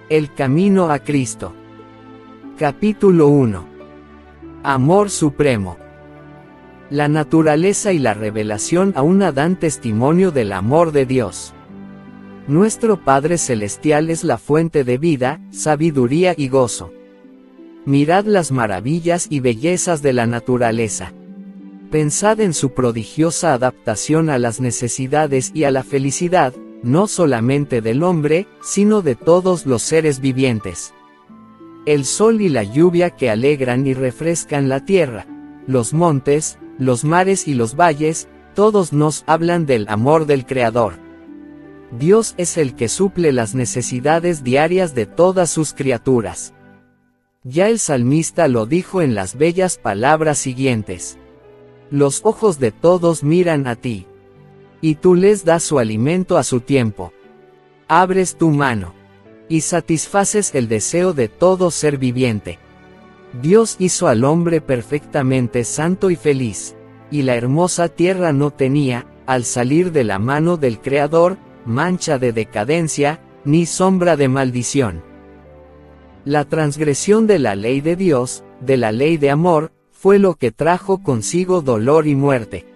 El camino a Cristo. Capítulo 1. Amor supremo. La naturaleza y la revelación aún dan testimonio del amor de Dios. Nuestro Padre Celestial es la fuente de vida, sabiduría y gozo. Mirad las maravillas y bellezas de la naturaleza. Pensad en su prodigiosa adaptación a las necesidades y a la felicidad, no solamente del hombre, sino de todos los seres vivientes. El sol y la lluvia que alegran y refrescan la tierra, los montes, los mares y los valles, todos nos hablan del amor del Creador. Dios es el que suple las necesidades diarias de todas sus criaturas. Ya el salmista lo dijo en las bellas palabras siguientes: los ojos de todos miran a ti, y tú les das su alimento a su tiempo. Abres tu mano, y satisfaces el deseo de todo ser viviente. Dios hizo al hombre perfectamente santo y feliz, y la hermosa tierra no tenía, al salir de la mano del Creador, mancha de decadencia, ni sombra de maldición. La transgresión de la ley de Dios, de la ley de amor, fue lo que trajo consigo dolor y muerte.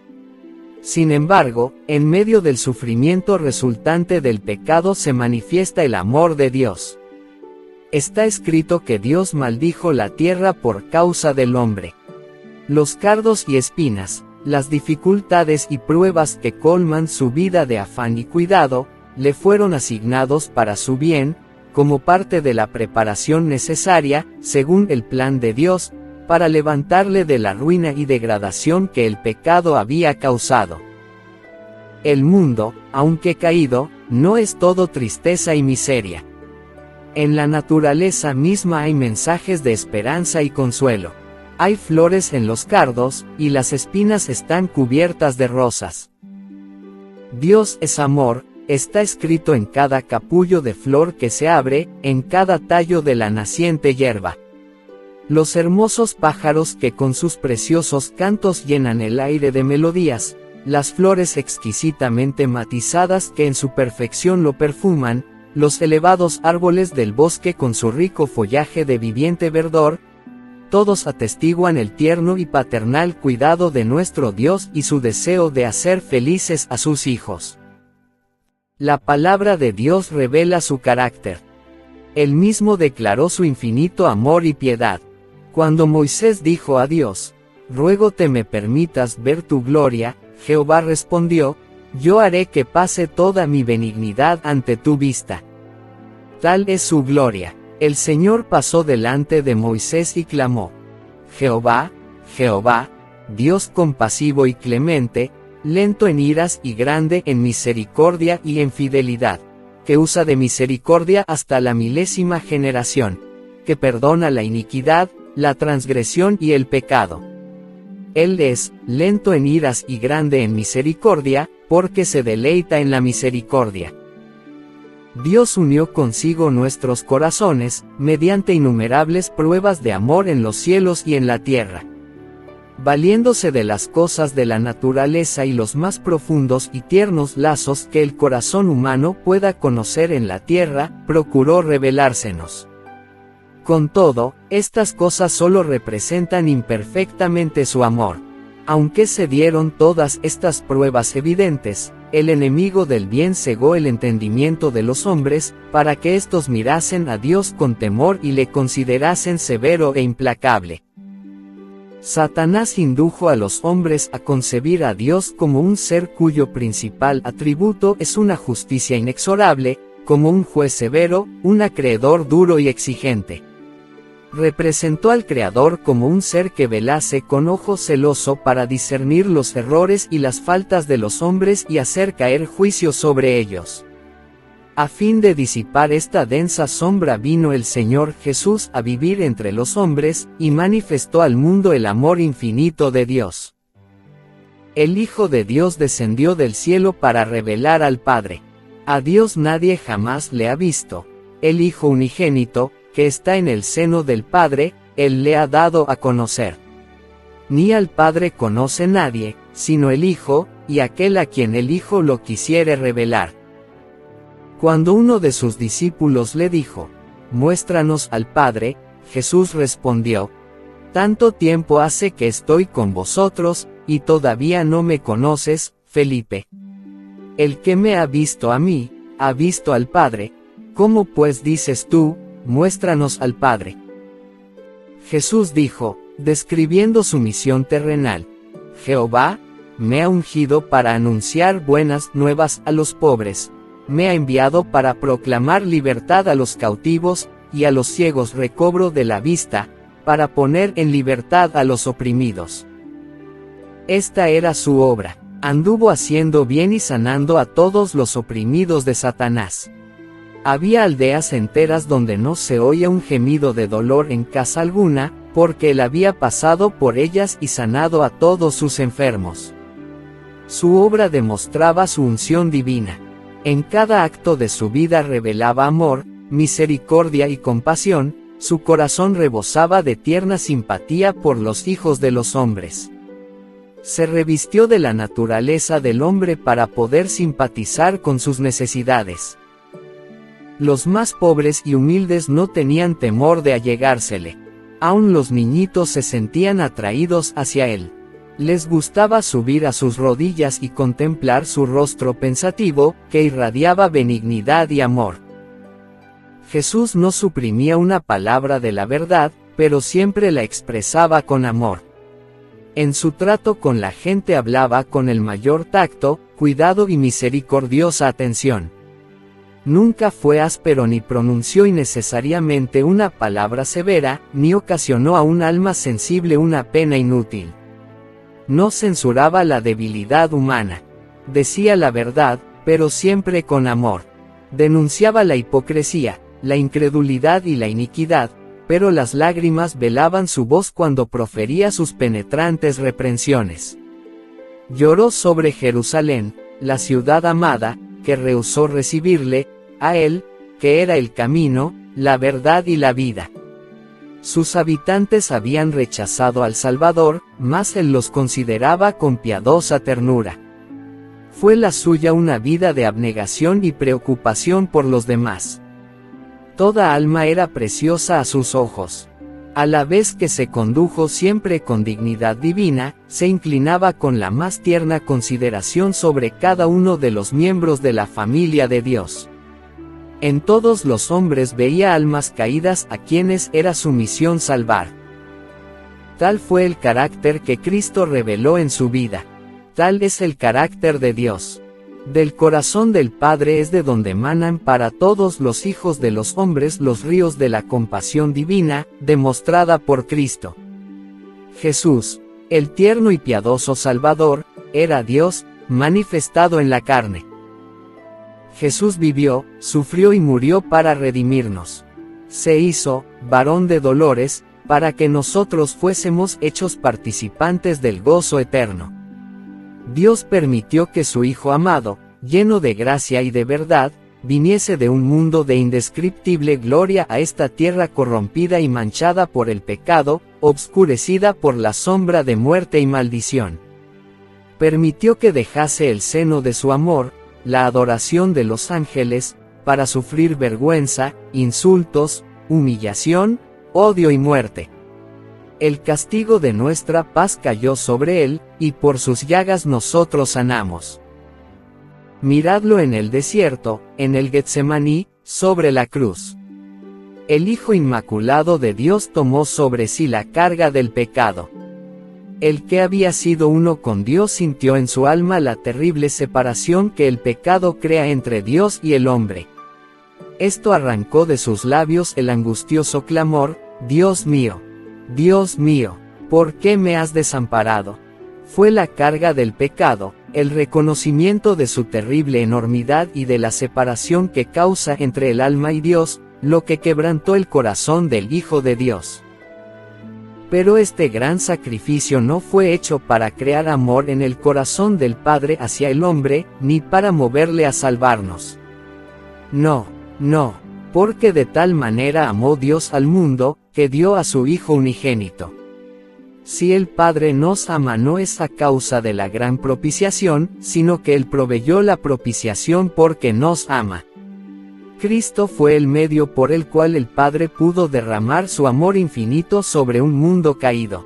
Sin embargo, en medio del sufrimiento resultante del pecado se manifiesta el amor de Dios. Está escrito que Dios maldijo la tierra por causa del hombre. Los cardos y espinas, las dificultades y pruebas que colman su vida de afán y cuidado, le fueron asignados para su bien, como parte de la preparación necesaria, según el plan de Dios, para levantarle de la ruina y degradación que el pecado había causado. El mundo, aunque caído, no es todo tristeza y miseria. En la naturaleza misma hay mensajes de esperanza y consuelo. Hay flores en los cardos, y las espinas están cubiertas de rosas. Dios es amor, está escrito en cada capullo de flor que se abre, en cada tallo de la naciente hierba. Los hermosos pájaros que con sus preciosos cantos llenan el aire de melodías, las flores exquisitamente matizadas que en su perfección lo perfuman, los elevados árboles del bosque con su rico follaje de viviente verdor, todos atestiguan el tierno y paternal cuidado de nuestro Dios y su deseo de hacer felices a sus hijos. La palabra de Dios revela su carácter. Él mismo declaró su infinito amor y piedad. Cuando Moisés dijo a Dios: ruégote me permitas ver tu gloria, Jehová respondió: yo haré que pase toda mi benignidad ante tu vista. Tal es su gloria. El Señor pasó delante de Moisés y clamó: Jehová, Jehová, Dios compasivo y clemente, lento en iras y grande en misericordia y en fidelidad, que usa de misericordia hasta la 1000ª generación, que perdona la iniquidad, la transgresión y el pecado. Él es lento en iras y grande en misericordia, porque se deleita en la misericordia. Dios unió consigo nuestros corazones, mediante innumerables pruebas de amor en los cielos y en la tierra. Valiéndose de las cosas de la naturaleza y los más profundos y tiernos lazos que el corazón humano pueda conocer en la tierra, procuró revelársenos. Con todo, estas cosas solo representan imperfectamente su amor. Aunque se dieron todas estas pruebas evidentes, el enemigo del bien cegó el entendimiento de los hombres, para que éstos mirasen a Dios con temor y le considerasen severo e implacable. Satanás indujo a los hombres a concebir a Dios como un ser cuyo principal atributo es una justicia inexorable, como un juez severo, un acreedor duro y exigente. Representó al Creador como un ser que velase con ojo celoso para discernir los errores y las faltas de los hombres y hacer caer juicio sobre ellos. A fin de disipar esta densa sombra vino el Señor Jesús a vivir entre los hombres, y manifestó al mundo el amor infinito de Dios. El Hijo de Dios descendió del cielo para revelar al Padre. A Dios nadie jamás le ha visto. El Hijo unigénito, que está en el seno del Padre, Él le ha dado a conocer. Ni al Padre conoce nadie, sino el Hijo, y aquel a quien el Hijo lo quisiere revelar. Cuando uno de sus discípulos le dijo: muéstranos al Padre. Jesús respondió: tanto tiempo hace que estoy con vosotros, y todavía no me conoces, Felipe. El que me ha visto a mí, ha visto al Padre. ¿Cómo pues dices tú, muéstranos al Padre? Jesús dijo, describiendo su misión terrenal: Jehová me ha ungido para anunciar buenas nuevas a los pobres, me ha enviado para proclamar libertad a los cautivos, y a los ciegos recobro de la vista, para poner en libertad a los oprimidos. Esta era su obra. Anduvo haciendo bien y sanando a todos los oprimidos de Satanás. Había aldeas enteras donde no se oía un gemido de dolor en casa alguna, porque él había pasado por ellas y sanado a todos sus enfermos. Su obra demostraba su unción divina. En cada acto de su vida revelaba amor, misericordia y compasión. Su corazón rebosaba de tierna simpatía por los hijos de los hombres. Se revistió de la naturaleza del hombre para poder simpatizar con sus necesidades. Los más pobres y humildes no tenían temor de allegársele. Aun los niñitos se sentían atraídos hacia él. Les gustaba subir a sus rodillas y contemplar su rostro pensativo, que irradiaba benignidad y amor. Jesús no suprimía una palabra de la verdad, pero siempre la expresaba con amor. En su trato con la gente hablaba con el mayor tacto, cuidado y misericordiosa atención. Nunca fue áspero ni pronunció innecesariamente una palabra severa, ni ocasionó a un alma sensible una pena inútil. No censuraba la debilidad humana. Decía la verdad, pero siempre con amor. Denunciaba la hipocresía, la incredulidad y la iniquidad, pero las lágrimas velaban su voz cuando profería sus penetrantes reprensiones. Lloró sobre Jerusalén, la ciudad amada, que rehusó recibirle, a él, que era el camino, la verdad y la vida. Sus habitantes habían rechazado al Salvador, mas él los consideraba con piadosa ternura. Fue la suya una vida de abnegación y preocupación por los demás. Toda alma era preciosa a sus ojos. A la vez que se condujo siempre con dignidad divina, se inclinaba con la más tierna consideración sobre cada uno de los miembros de la familia de Dios. En todos los hombres veía almas caídas a quienes era su misión salvar. Tal fue el carácter que Cristo reveló en su vida. Tal es el carácter de Dios. Del corazón del Padre es de donde manan para todos los hijos de los hombres los ríos de la compasión divina, demostrada por Cristo. Jesús, el tierno y piadoso Salvador, era Dios, manifestado en la carne. Jesús vivió, sufrió y murió para redimirnos. Se hizo, varón de dolores, para que nosotros fuésemos hechos participantes del gozo eterno. Dios permitió que su Hijo amado, lleno de gracia y de verdad, viniese de un mundo de indescriptible gloria a esta tierra corrompida y manchada por el pecado, obscurecida por la sombra de muerte y maldición. Permitió que dejase el seno de su amor, la adoración de los ángeles, para sufrir vergüenza, insultos, humillación, odio y muerte. El castigo de nuestra paz cayó sobre él, y por sus llagas nosotros sanamos. Miradlo en el desierto, en el Getsemaní, sobre la cruz. El Hijo Inmaculado de Dios tomó sobre sí la carga del pecado. El que había sido uno con Dios sintió en su alma la terrible separación que el pecado crea entre Dios y el hombre. Esto arrancó de sus labios el angustioso clamor: Dios mío, ¿por qué me has desamparado? Fue la carga del pecado, el reconocimiento de su terrible enormidad y de la separación que causa entre el alma y Dios, lo que quebrantó el corazón del Hijo de Dios. Pero este gran sacrificio no fue hecho para crear amor en el corazón del Padre hacia el hombre, ni para moverle a salvarnos. No, porque de tal manera amó Dios al mundo, que dio a su Hijo unigénito. Si el Padre nos ama no es a causa de la gran propiciación, sino que Él proveyó la propiciación porque nos ama. Cristo fue el medio por el cual el Padre pudo derramar su amor infinito sobre un mundo caído.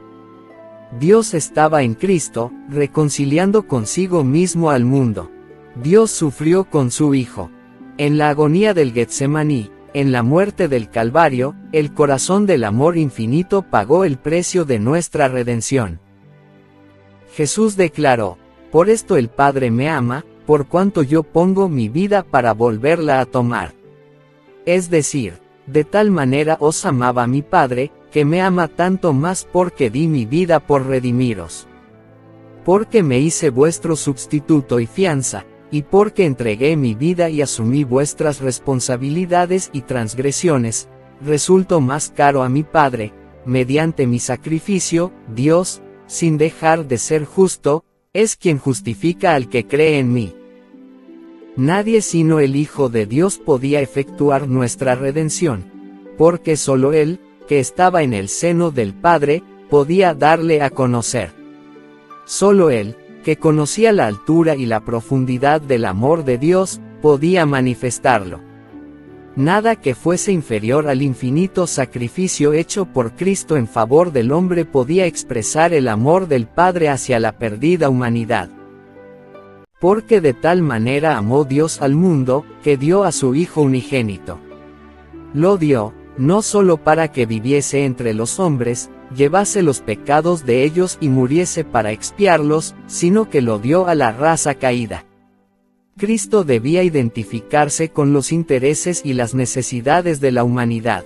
Dios estaba en Cristo, reconciliando consigo mismo al mundo. Dios sufrió con su Hijo. En la agonía del Getsemaní, en la muerte del Calvario, el corazón del amor infinito pagó el precio de nuestra redención. Jesús declaró: por esto el Padre me ama, por cuanto yo pongo mi vida para volverla a tomar. Es decir, de tal manera os amaba mi Padre, que me ama tanto más porque di mi vida por redimiros. Porque me hice vuestro sustituto y fianza, y porque entregué mi vida y asumí vuestras responsabilidades y transgresiones, resulto más caro a mi Padre, mediante mi sacrificio. Dios, sin dejar de ser justo, es quien justifica al que cree en mí. Nadie sino el Hijo de Dios podía efectuar nuestra redención, porque solo Él, que estaba en el seno del Padre, podía darle a conocer. Solo Él, que conocía la altura y la profundidad del amor de Dios, podía manifestarlo. Nada que fuese inferior al infinito sacrificio hecho por Cristo en favor del hombre podía expresar el amor del Padre hacia la perdida humanidad. Porque de tal manera amó Dios al mundo, que dio a su Hijo unigénito. Lo dio, no solo para que viviese entre los hombres, llevase los pecados de ellos y muriese para expiarlos, sino que lo dio a la raza caída. Cristo debía identificarse con los intereses y las necesidades de la humanidad.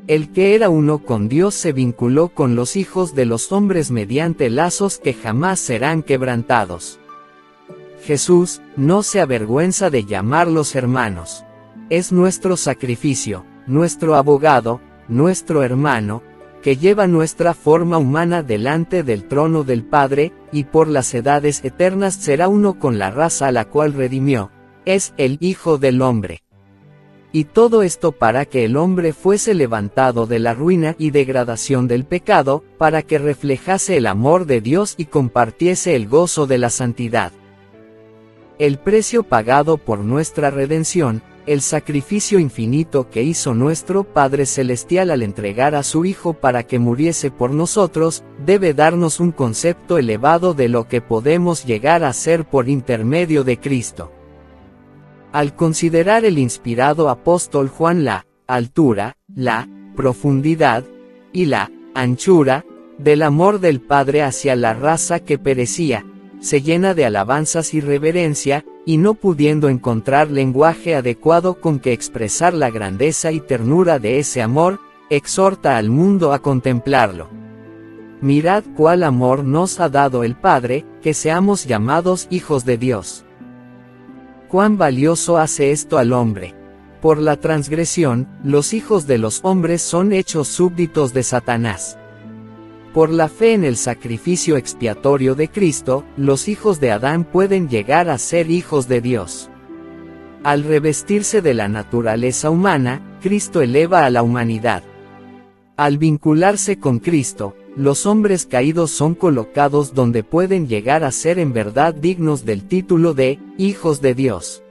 El que era uno con Dios se vinculó con los hijos de los hombres mediante lazos que jamás serán quebrantados. Jesús no se avergüenza de llamarlos hermanos. Es nuestro sacrificio, nuestro abogado, nuestro hermano, que lleva nuestra forma humana delante del trono del Padre, y por las edades eternas será uno con la raza a la cual redimió. Es el Hijo del Hombre. Y todo esto para que el hombre fuese levantado de la ruina y degradación del pecado, para que reflejase el amor de Dios y compartiese el gozo de la santidad. El precio pagado por nuestra redención, el sacrificio infinito que hizo nuestro Padre Celestial al entregar a su Hijo para que muriese por nosotros, debe darnos un concepto elevado de lo que podemos llegar a ser por intermedio de Cristo. Al considerar el inspirado apóstol Juan la altura, la profundidad y la anchura del amor del Padre hacia la raza que perecía, se llena de alabanzas y reverencia, y no pudiendo encontrar lenguaje adecuado con que expresar la grandeza y ternura de ese amor, exhorta al mundo a contemplarlo. Mirad cuál amor nos ha dado el Padre, que seamos llamados hijos de Dios. Cuán valioso hace esto al hombre. Por la transgresión, los hijos de los hombres son hechos súbditos de Satanás. Por la fe en el sacrificio expiatorio de Cristo, los hijos de Adán pueden llegar a ser hijos de Dios. Al revestirse de la naturaleza humana, Cristo eleva a la humanidad. Al vincularse con Cristo, los hombres caídos son colocados donde pueden llegar a ser en verdad dignos del título de hijos de Dios.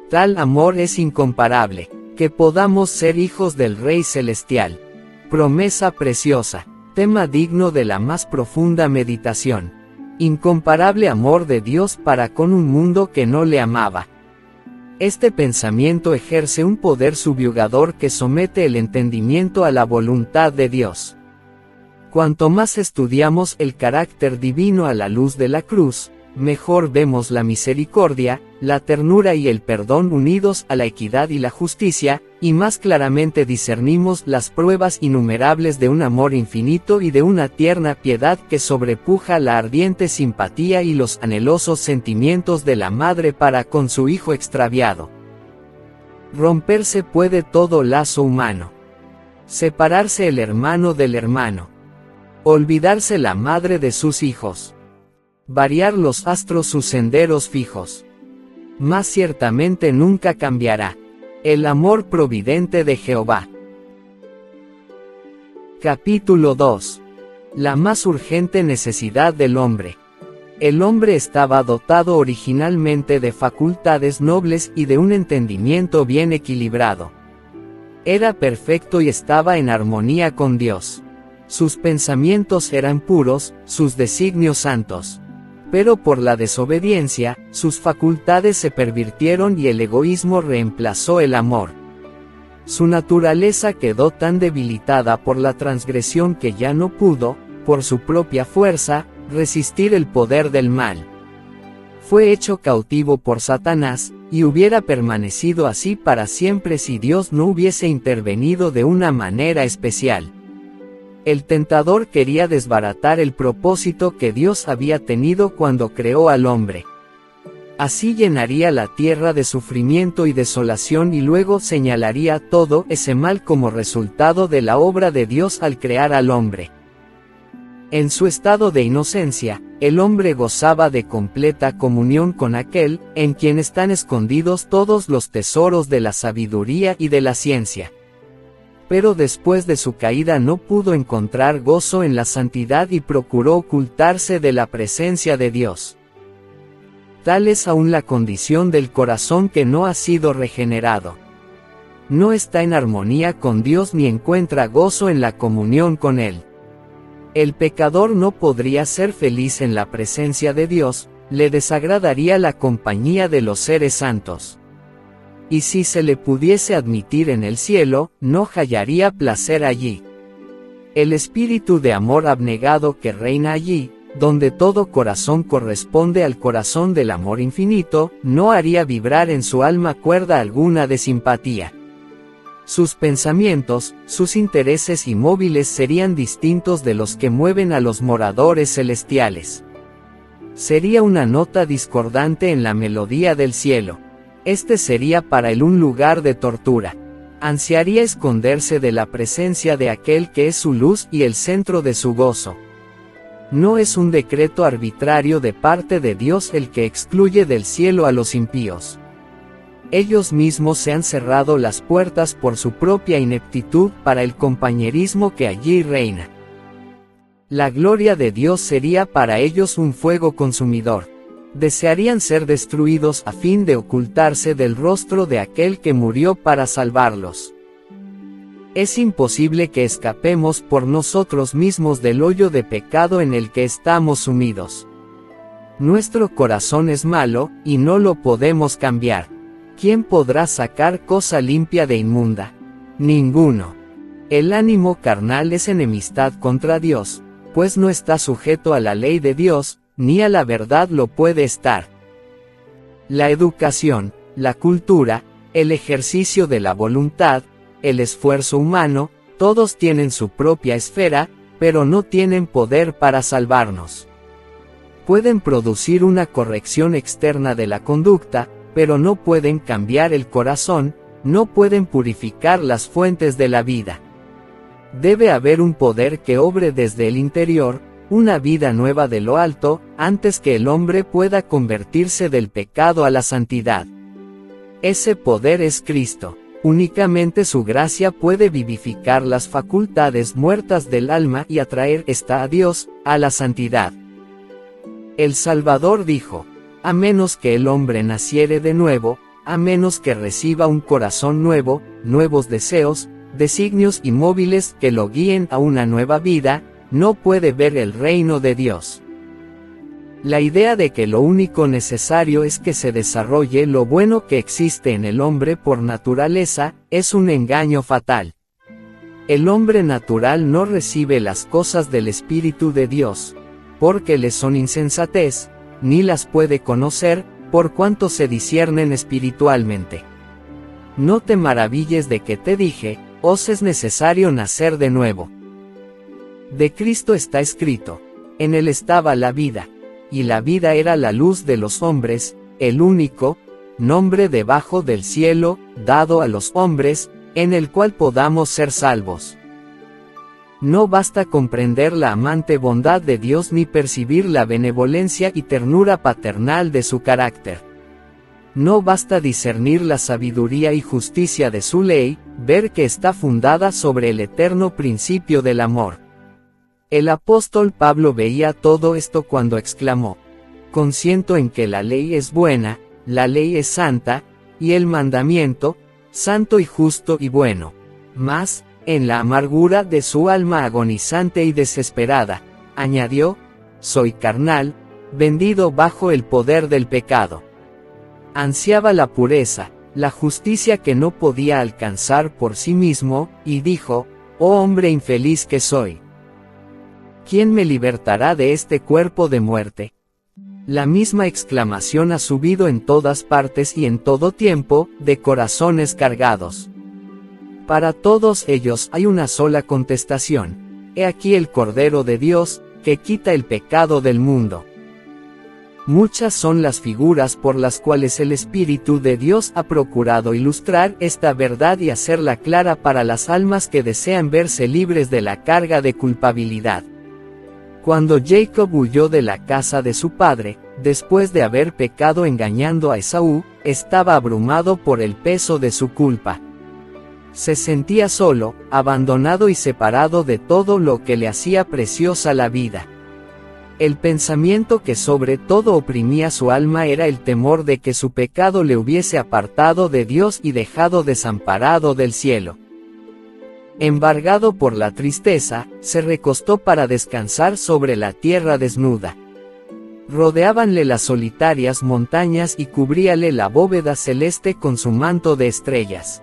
Tal amor es incomparable, que podamos ser hijos del Rey Celestial. Promesa preciosa. Tema digno de la más profunda meditación. Incomparable amor de Dios para con un mundo que no le amaba. Este pensamiento ejerce un poder subyugador que somete el entendimiento a la voluntad de Dios. Cuanto más estudiamos el carácter divino a la luz de la cruz, mejor vemos la misericordia, la ternura y el perdón unidos a la equidad y la justicia, y más claramente discernimos las pruebas innumerables de un amor infinito y de una tierna piedad que sobrepuja la ardiente simpatía y los anhelosos sentimientos de la madre para con su hijo extraviado. Romperse puede todo lazo humano. Separarse el hermano del hermano. Olvidarse la madre de sus hijos. Variar los astros sus senderos fijos. Mas ciertamente nunca cambiará el amor providente de Jehová. Capítulo 2. La más urgente necesidad del hombre. El hombre estaba dotado originalmente de facultades nobles y de un entendimiento bien equilibrado. Era perfecto y estaba en armonía con Dios. Sus pensamientos eran puros, sus designios santos. Pero por la desobediencia, sus facultades se pervirtieron y el egoísmo reemplazó el amor. Su naturaleza quedó tan debilitada por la transgresión que ya no pudo, por su propia fuerza, resistir el poder del mal. Fue hecho cautivo por Satanás, y hubiera permanecido así para siempre si Dios no hubiese intervenido de una manera especial. El tentador quería desbaratar el propósito que Dios había tenido cuando creó al hombre. Así llenaría la tierra de sufrimiento y desolación y luego señalaría todo ese mal como resultado de la obra de Dios al crear al hombre. En su estado de inocencia, el hombre gozaba de completa comunión con aquel, en quien están escondidos todos los tesoros de la sabiduría y de la ciencia. Pero después de su caída no pudo encontrar gozo en la santidad y procuró ocultarse de la presencia de Dios. Tal es aún la condición del corazón que no ha sido regenerado. No está en armonía con Dios ni encuentra gozo en la comunión con Él. El pecador no podría ser feliz en la presencia de Dios, le desagradaría la compañía de los seres santos. Y si se le pudiese admitir en el cielo, no hallaría placer allí. El espíritu de amor abnegado que reina allí, donde todo corazón corresponde al corazón del amor infinito, no haría vibrar en su alma cuerda alguna de simpatía. Sus pensamientos, sus intereses inmóviles serían distintos de los que mueven a los moradores celestiales. Sería una nota discordante en la melodía del cielo. Este sería para él un lugar de tortura. Ansiaría esconderse de la presencia de aquel que es su luz y el centro de su gozo. No es un decreto arbitrario de parte de Dios el que excluye del cielo a los impíos. Ellos mismos se han cerrado las puertas por su propia ineptitud para el compañerismo que allí reina. La gloria de Dios sería para ellos un fuego consumidor. Desearían ser destruidos a fin de ocultarse del rostro de aquel que murió para salvarlos. Es imposible que escapemos por nosotros mismos del hoyo de pecado en el que estamos sumidos. Nuestro corazón es malo, y no lo podemos cambiar. ¿Quién podrá sacar cosa limpia de inmunda? Ninguno. El ánimo carnal es enemistad contra Dios, pues no está sujeto a la ley de Dios, ni a la verdad lo puede estar. La educación, la cultura, el ejercicio de la voluntad, el esfuerzo humano, todos tienen su propia esfera, pero no tienen poder para salvarnos. Pueden producir una corrección externa de la conducta, pero no pueden cambiar el corazón, no pueden purificar las fuentes de la vida. Debe haber un poder que obre desde el interior, una vida nueva de lo alto, antes que el hombre pueda convertirse del pecado a la santidad. Ese poder es Cristo. Únicamente su gracia puede vivificar las facultades muertas del alma y atraer esta a Dios, a la santidad. El Salvador dijo: a menos que el hombre naciere de nuevo, a menos que reciba un corazón nuevo, nuevos deseos, designios inmóviles que lo guíen a una nueva vida, no puede ver el reino de Dios. La idea de que lo único necesario es que se desarrolle lo bueno que existe en el hombre por naturaleza, es un engaño fatal. El hombre natural no recibe las cosas del Espíritu de Dios, porque le son insensatez, ni las puede conocer, por cuanto se disciernen espiritualmente. No te maravilles de que te dije, os es necesario nacer de nuevo. De Cristo está escrito: en él estaba la vida, y la vida era la luz de los hombres, el único nombre debajo del cielo, dado a los hombres, en el cual podamos ser salvos. No basta comprender la amante bondad de Dios ni percibir la benevolencia y ternura paternal de su carácter. No basta discernir la sabiduría y justicia de su ley, ver que está fundada sobre el eterno principio del amor. El apóstol Pablo veía todo esto cuando exclamó: consiento en que la ley es buena, la ley es santa, y el mandamiento, santo y justo y bueno. Mas, en la amargura de su alma agonizante y desesperada, añadió, soy carnal, vendido bajo el poder del pecado. Ansiaba la pureza, la justicia que no podía alcanzar por sí mismo, y dijo, oh hombre infeliz que soy. ¿Quién me libertará de este cuerpo de muerte? La misma exclamación ha subido en todas partes y en todo tiempo, de corazones cargados. Para todos ellos hay una sola contestación. He aquí el Cordero de Dios, que quita el pecado del mundo. Muchas son las figuras por las cuales el Espíritu de Dios ha procurado ilustrar esta verdad y hacerla clara para las almas que desean verse libres de la carga de culpabilidad. Cuando Jacob huyó de la casa de su padre, después de haber pecado engañando a Esaú, estaba abrumado por el peso de su culpa. Se sentía solo, abandonado y separado de todo lo que le hacía preciosa la vida. El pensamiento que sobre todo oprimía su alma era el temor de que su pecado le hubiese apartado de Dios y dejado desamparado del cielo. Embargado por la tristeza, se recostó para descansar sobre la tierra desnuda. Rodeábanle las solitarias montañas y cubríale la bóveda celeste con su manto de estrellas.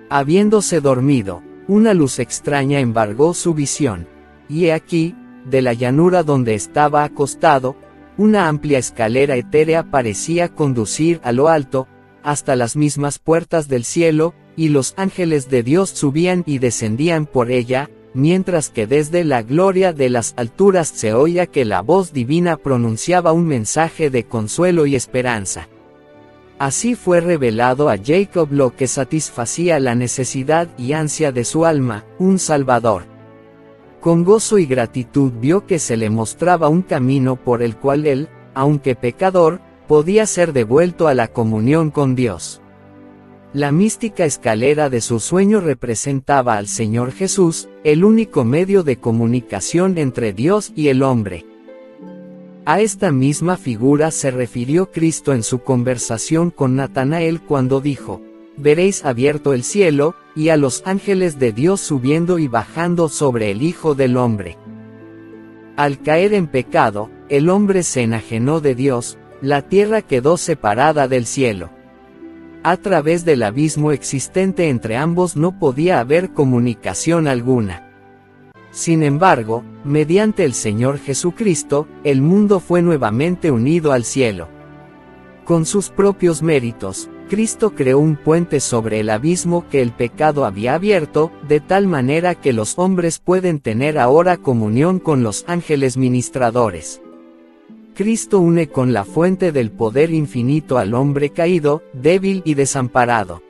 Habiéndose dormido, una luz extraña embargó su visión, y he aquí, de la llanura donde estaba acostado, una amplia escalera etérea parecía conducir a lo alto, hasta las mismas puertas del cielo, y los ángeles de Dios subían y descendían por ella, mientras que desde la gloria de las alturas se oía que la voz divina pronunciaba un mensaje de consuelo y esperanza. Así fue revelado a Jacob lo que satisfacía la necesidad y ansia de su alma, un Salvador. Con gozo y gratitud vio que se le mostraba un camino por el cual él, aunque pecador, podía ser devuelto a la comunión con Dios. La mística escalera de su sueño representaba al Señor Jesús, el único medio de comunicación entre Dios y el hombre. A esta misma figura se refirió Cristo en su conversación con Natanael cuando dijo, veréis abierto el cielo, y a los ángeles de Dios subiendo y bajando sobre el Hijo del Hombre. Al caer en pecado, el hombre se enajenó de Dios, la tierra quedó separada del cielo. A través del abismo existente entre ambos no podía haber comunicación alguna. Sin embargo, mediante el Señor Jesucristo, el mundo fue nuevamente unido al cielo. Con sus propios méritos, Cristo creó un puente sobre el abismo que el pecado había abierto, de tal manera que los hombres pueden tener ahora comunión con los ángeles ministradores. Cristo une con la fuente del poder infinito al hombre caído, débil y desamparado.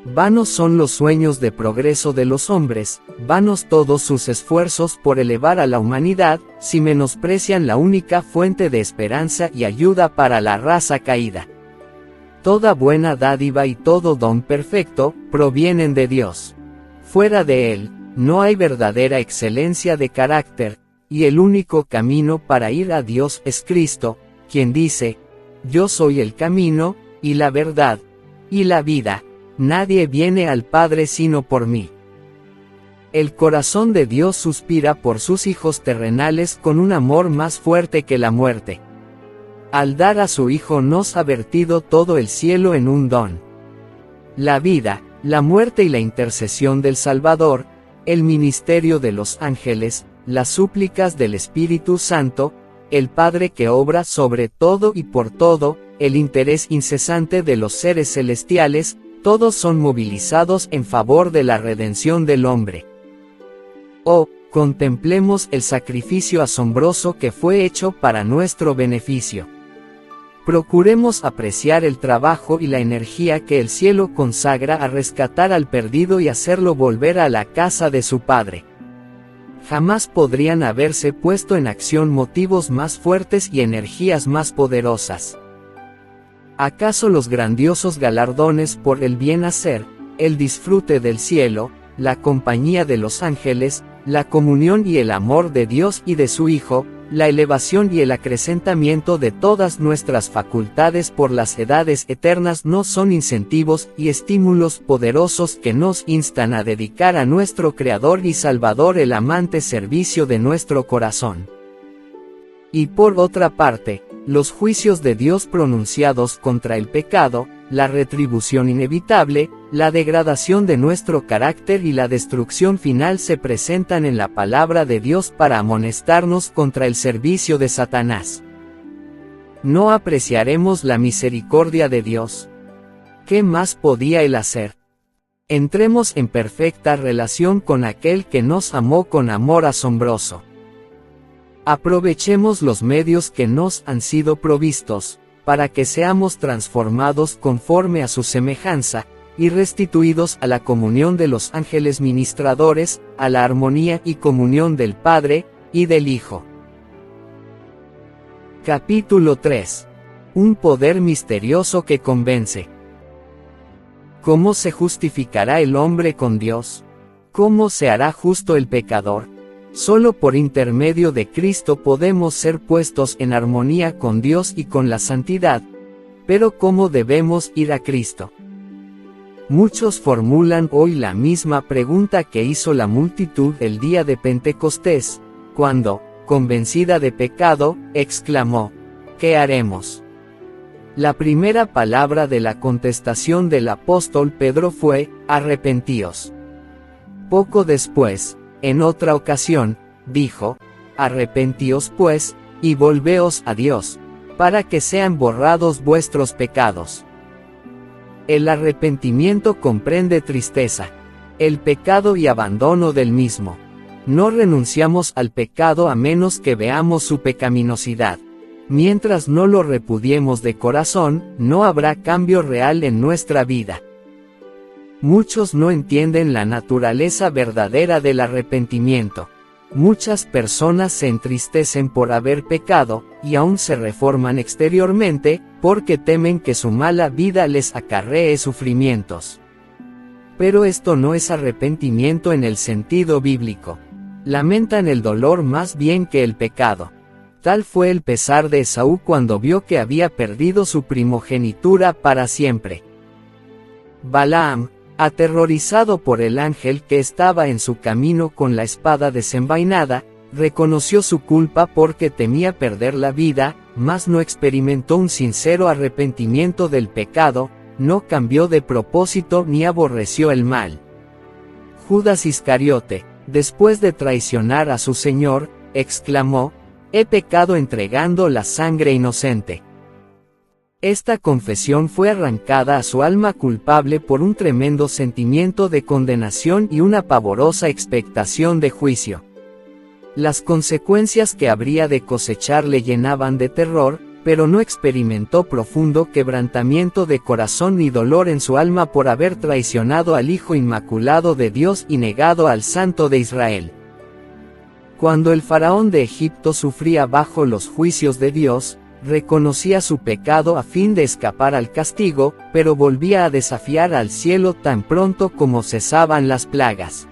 Vanos son los sueños de progreso de los hombres, vanos todos sus esfuerzos por elevar a la humanidad, si menosprecian la única fuente de esperanza y ayuda para la raza caída. Toda buena dádiva y todo don perfecto, provienen de Dios. Fuera de Él, no hay verdadera excelencia de carácter, y el único camino para ir a Dios es Cristo, quien dice, yo soy el camino, y la verdad, y la vida. Nadie viene al Padre sino por mí. El corazón de Dios suspira por sus hijos terrenales con un amor más fuerte que la muerte. Al dar a su Hijo nos ha vertido todo el cielo en un don. La vida, la muerte y la intercesión del Salvador, el ministerio de los ángeles, las súplicas del Espíritu Santo, el Padre que obra sobre todo y por todo, el interés incesante de los seres celestiales, todos son movilizados en favor de la redención del hombre. Oh, contemplemos el sacrificio asombroso que fue hecho para nuestro beneficio. Procuremos apreciar el trabajo y la energía que el cielo consagra a rescatar al perdido y hacerlo volver a la casa de su Padre. Jamás podrían haberse puesto en acción motivos más fuertes y energías más poderosas. ¿Acaso los grandiosos galardones por el bien hacer, el disfrute del cielo, la compañía de los ángeles, la comunión y el amor de Dios y de su Hijo, la elevación y el acrecentamiento de todas nuestras facultades por las edades eternas no son incentivos y estímulos poderosos que nos instan a dedicar a nuestro Creador y Salvador el amante servicio de nuestro corazón. Y por otra parte, los juicios de Dios pronunciados contra el pecado, la retribución inevitable, la degradación de nuestro carácter y la destrucción final se presentan en la palabra de Dios para amonestarnos contra el servicio de Satanás. ¿No apreciaremos la misericordia de Dios? ¿Qué más podía Él hacer? Entremos en perfecta relación con aquel que nos amó con amor asombroso. Aprovechemos los medios que nos han sido provistos, para que seamos transformados conforme a su semejanza, y restituidos a la comunión de los ángeles ministradores, a la armonía y comunión del Padre, y del Hijo. Capítulo 3. Un poder misterioso que convence. ¿Cómo se justificará el hombre con Dios? ¿Cómo se hará justo el pecador? Solo por intermedio de Cristo podemos ser puestos en armonía con Dios y con la santidad. Pero ¿cómo debemos ir a Cristo? Muchos formulan hoy la misma pregunta que hizo la multitud el día de Pentecostés, cuando, convencida de pecado, exclamó: ¿qué haremos? La primera palabra de la contestación del apóstol Pedro fue: arrepentíos. Poco después, en otra ocasión, dijo: arrepentíos pues, y volveos a Dios, para que sean borrados vuestros pecados. El arrepentimiento comprende tristeza, el pecado y abandono del mismo. No renunciamos al pecado a menos que veamos su pecaminosidad. Mientras no lo repudiemos de corazón, no habrá cambio real en nuestra vida. Muchos no entienden la naturaleza verdadera del arrepentimiento. Muchas personas se entristecen por haber pecado, y aún se reforman exteriormente, porque temen que su mala vida les acarree sufrimientos. Pero esto no es arrepentimiento en el sentido bíblico. Lamentan el dolor más bien que el pecado. Tal fue el pesar de Esaú cuando vio que había perdido su primogenitura para siempre. Balaam, aterrorizado por el ángel que estaba en su camino con la espada desenvainada, reconoció su culpa porque temía perder la vida, mas no experimentó un sincero arrepentimiento del pecado, no cambió de propósito ni aborreció el mal. Judas Iscariote, después de traicionar a su Señor, exclamó: he pecado entregando la sangre inocente. Esta confesión fue arrancada a su alma culpable por un tremendo sentimiento de condenación y una pavorosa expectación de juicio. Las consecuencias que habría de cosechar le llenaban de terror, pero no experimentó profundo quebrantamiento de corazón ni dolor en su alma por haber traicionado al Hijo Inmaculado de Dios y negado al Santo de Israel. Cuando el faraón de Egipto sufría bajo los juicios de Dios, reconocía su pecado a fin de escapar al castigo, pero volvía a desafiar al cielo tan pronto como cesaban las plagas.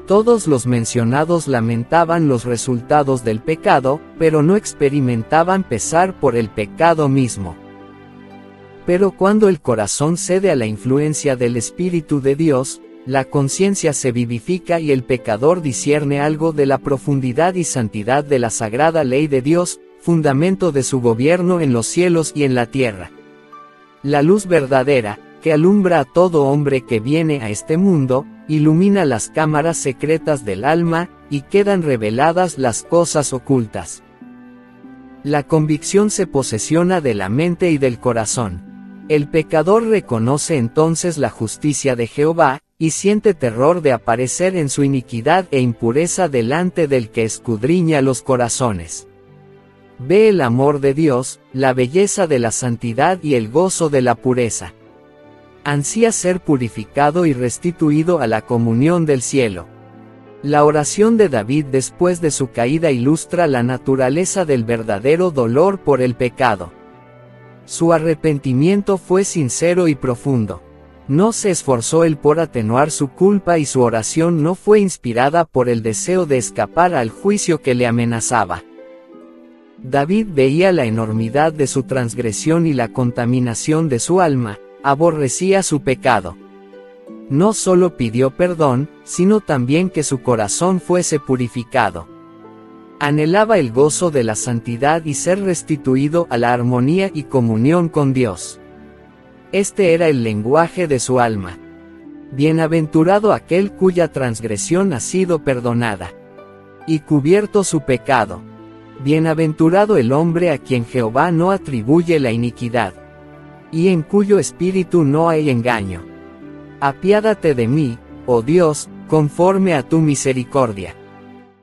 Todos los mencionados lamentaban los resultados del pecado, pero no experimentaban pesar por el pecado mismo. Pero cuando el corazón cede a la influencia del Espíritu de Dios, la conciencia se vivifica y el pecador discierne algo de la profundidad y santidad de la sagrada ley de Dios, fundamento de su gobierno en los cielos y en la tierra. La luz verdadera, que alumbra a todo hombre que viene a este mundo, ilumina las cámaras secretas del alma, y quedan reveladas las cosas ocultas. La convicción se posesiona de la mente y del corazón. El pecador reconoce entonces la justicia de Jehová, y siente terror de aparecer en su iniquidad e impureza delante del que escudriña los corazones. Ve el amor de Dios, la belleza de la santidad y el gozo de la pureza. Ansía ser purificado y restituido a la comunión del cielo. La oración de David después de su caída ilustra la naturaleza del verdadero dolor por el pecado. Su arrepentimiento fue sincero y profundo. No se esforzó él por atenuar su culpa y su oración no fue inspirada por el deseo de escapar al juicio que le amenazaba. David veía la enormidad de su transgresión y la contaminación de su alma, aborrecía su pecado. No solo pidió perdón, sino también que su corazón fuese purificado. Anhelaba el gozo de la santidad y ser restituido a la armonía y comunión con Dios. Este era el lenguaje de su alma. Bienaventurado aquel cuya transgresión ha sido perdonada, y cubierto su pecado. Bienaventurado el hombre a quien Jehová no atribuye la iniquidad, y en cuyo espíritu no hay engaño. Apiádate de mí, oh Dios, conforme a tu misericordia.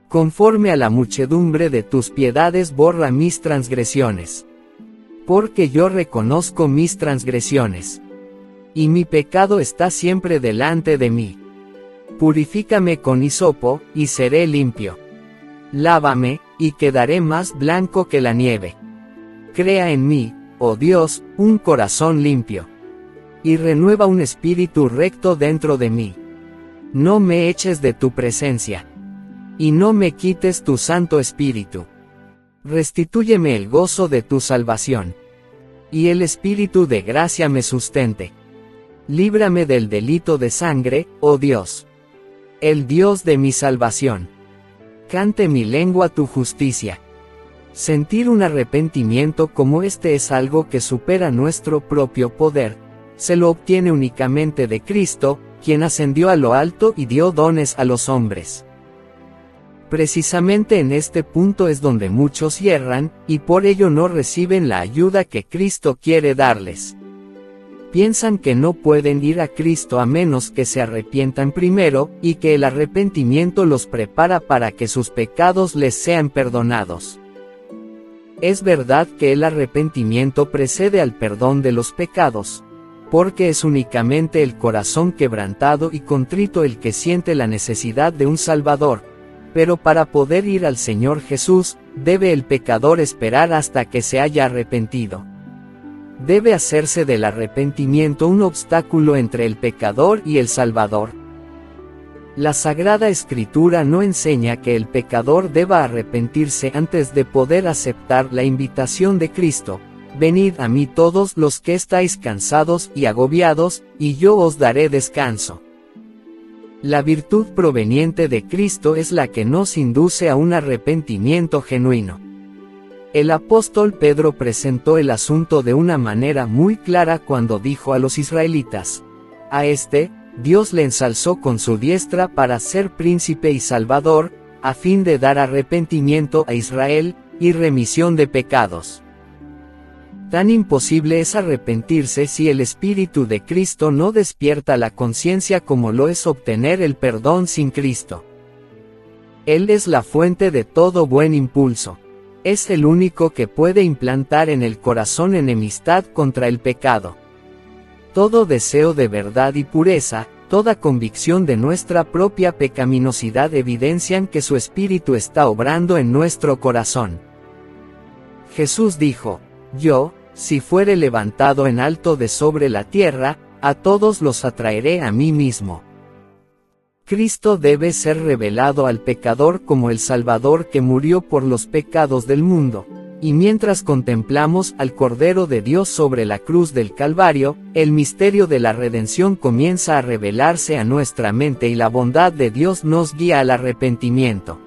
Conforme a la muchedumbre de tus piedades borra mis transgresiones. Porque yo reconozco mis transgresiones, y mi pecado está siempre delante de mí. Purifícame con hisopo, y seré limpio. Lávame, y quedaré más blanco que la nieve. Crea en mí, oh Dios, un corazón limpio, y renueva un espíritu recto dentro de mí. No me eches de tu presencia, y no me quites tu Santo Espíritu. Restitúyeme el gozo de tu salvación, y el espíritu de gracia me sustente. Líbrame del delito de sangre, oh Dios, el Dios de mi salvación. Cante mi lengua tu justicia. Sentir un arrepentimiento como este es algo que supera nuestro propio poder. Se lo obtiene únicamente de Cristo, quien ascendió a lo alto y dio dones a los hombres. Precisamente en este punto es donde muchos yerran, y por ello no reciben la ayuda que Cristo quiere darles. Piensan que no pueden ir a Cristo a menos que se arrepientan primero, y que el arrepentimiento los prepara para que sus pecados les sean perdonados. Es verdad que el arrepentimiento precede al perdón de los pecados, porque es únicamente el corazón quebrantado y contrito el que siente la necesidad de un Salvador. Pero para poder ir al Señor Jesús, debe el pecador esperar hasta que se haya arrepentido. Debe hacerse del arrepentimiento un obstáculo entre el pecador y el Salvador. La Sagrada Escritura no enseña que el pecador deba arrepentirse antes de poder aceptar la invitación de Cristo. Venid a mí todos los que estáis cansados y agobiados, y yo os daré descanso. La virtud proveniente de Cristo es la que nos induce a un arrepentimiento genuino. El apóstol Pedro presentó el asunto de una manera muy clara cuando dijo a los israelitas: a este, Dios le ensalzó con su diestra para ser príncipe y salvador, a fin de dar arrepentimiento a Israel, y remisión de pecados. Tan imposible es arrepentirse si el Espíritu de Cristo no despierta la conciencia como lo es obtener el perdón sin Cristo. Él es la fuente de todo buen impulso. Es el único que puede implantar en el corazón enemistad contra el pecado. Todo deseo de verdad y pureza, toda convicción de nuestra propia pecaminosidad evidencian que su Espíritu está obrando en nuestro corazón. Jesús dijo: yo, si fuere levantado en alto de sobre la tierra, a todos los atraeré a mí mismo. Cristo debe ser revelado al pecador como el Salvador que murió por los pecados del mundo, y mientras contemplamos al Cordero de Dios sobre la cruz del Calvario, el misterio de la redención comienza a revelarse a nuestra mente y la bondad de Dios nos guía al arrepentimiento.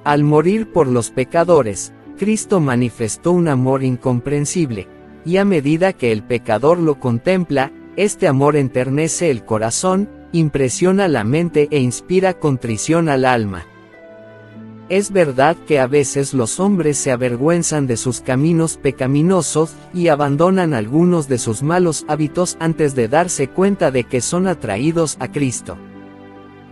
Al morir por los pecadores, Cristo manifestó un amor incomprensible, y a medida que el pecador lo contempla, este amor enternece el corazón, impresiona la mente e inspira contrición al alma. Es verdad que a veces los hombres se avergüenzan de sus caminos pecaminosos, y abandonan algunos de sus malos hábitos antes de darse cuenta de que son atraídos a Cristo.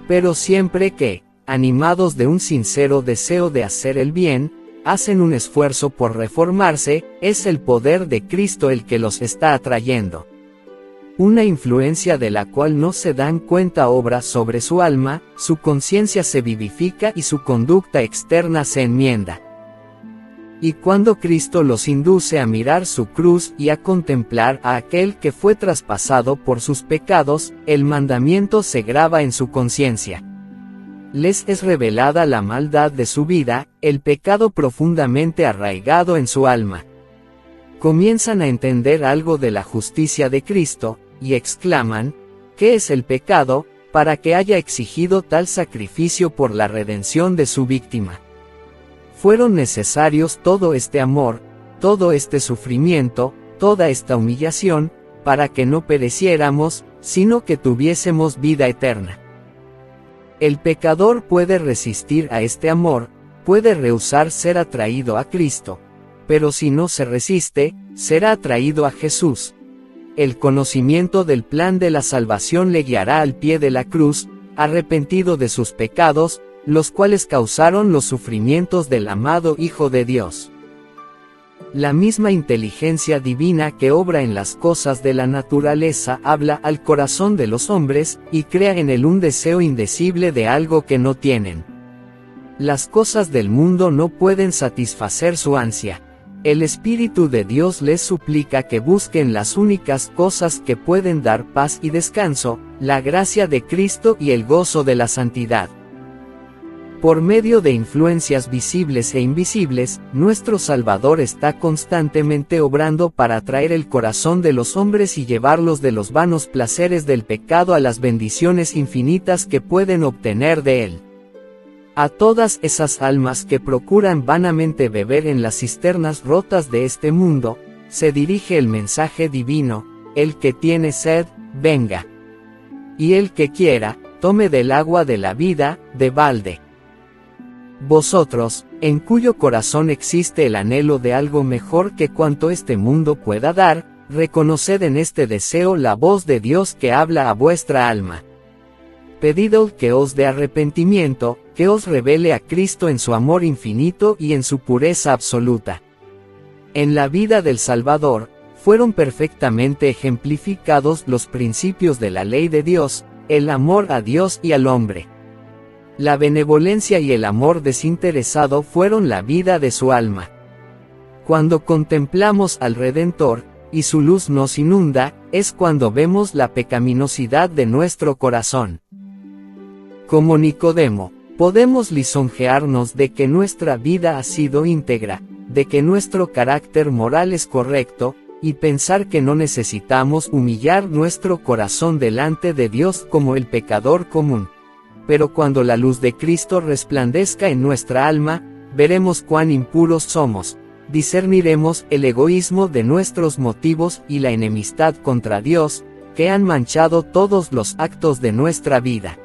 Pero siempre que, animados de un sincero deseo de hacer el bien, hacen un esfuerzo por reformarse, es el poder de Cristo el que los está atrayendo. Una influencia de la cual no se dan cuenta obra sobre su alma, su conciencia se vivifica y su conducta externa se enmienda. Y cuando Cristo los induce a mirar su cruz y a contemplar a aquel que fue traspasado por sus pecados, el mandamiento se graba en su conciencia. les es revelada la maldad de su vida, el pecado profundamente arraigado en su alma. Comienzan a entender algo de la justicia de Cristo, y exclaman, ¿qué es el pecado, para que haya exigido tal sacrificio por la redención de su víctima? Fueron necesarios todo este amor, todo este sufrimiento, toda esta humillación, para que no pereciéramos, sino que tuviésemos vida eterna. El pecador puede resistir a este amor, puede rehusar ser atraído a Cristo, pero si no se resiste, será atraído a Jesús. El conocimiento del plan de la salvación le guiará al pie de la cruz, arrepentido de sus pecados, los cuales causaron los sufrimientos del amado Hijo de Dios. La misma inteligencia divina que obra en las cosas de la naturaleza habla al corazón de los hombres, y crea en él un deseo indecible de algo que no tienen. Las cosas del mundo no pueden satisfacer su ansia. El Espíritu de Dios les suplica que busquen las únicas cosas que pueden dar paz y descanso, la gracia de Cristo y el gozo de la santidad. Por medio de influencias visibles e invisibles, nuestro Salvador está constantemente obrando para atraer el corazón de los hombres y llevarlos de los vanos placeres del pecado a las bendiciones infinitas que pueden obtener de él. A todas esas almas que procuran vanamente beber en las cisternas rotas de este mundo, se dirige el mensaje divino: el que tiene sed, venga. Y el que quiera, tome del agua de la vida, de balde. Vosotros, en cuyo corazón existe el anhelo de algo mejor que cuanto este mundo pueda dar, reconoced en este deseo la voz de Dios que habla a vuestra alma. Pedid que os dé arrepentimiento, que os revele a Cristo en su amor infinito y en su pureza absoluta. En la vida del Salvador, fueron perfectamente ejemplificados los principios de la ley de Dios, el amor a Dios y al hombre. La benevolencia y el amor desinteresado fueron la vida de su alma. Cuando contemplamos al Redentor, y su luz nos inunda, es cuando vemos la pecaminosidad de nuestro corazón. Como Nicodemo, podemos lisonjearnos de que nuestra vida ha sido íntegra, de que nuestro carácter moral es correcto, y pensar que no necesitamos humillar nuestro corazón delante de Dios como el pecador común. Pero cuando la luz de Cristo resplandezca en nuestra alma, veremos cuán impuros somos, discerniremos el egoísmo de nuestros motivos y la enemistad contra Dios, que han manchado todos los actos de nuestra vida.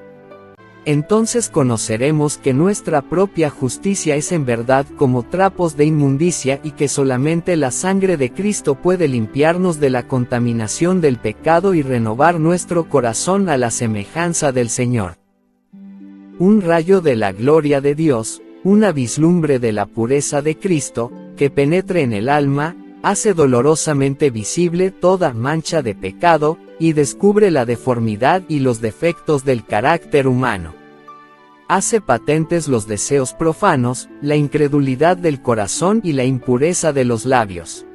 Entonces conoceremos que nuestra propia justicia es en verdad como trapos de inmundicia y que solamente la sangre de Cristo puede limpiarnos de la contaminación del pecado y renovar nuestro corazón a la semejanza del Señor. Un rayo de la gloria de Dios, una vislumbre de la pureza de Cristo, que penetre en el alma, hace dolorosamente visible toda mancha de pecado, y descubre la deformidad y los defectos del carácter humano. Hace patentes los deseos profanos, la incredulidad del corazón y la impureza de los labios.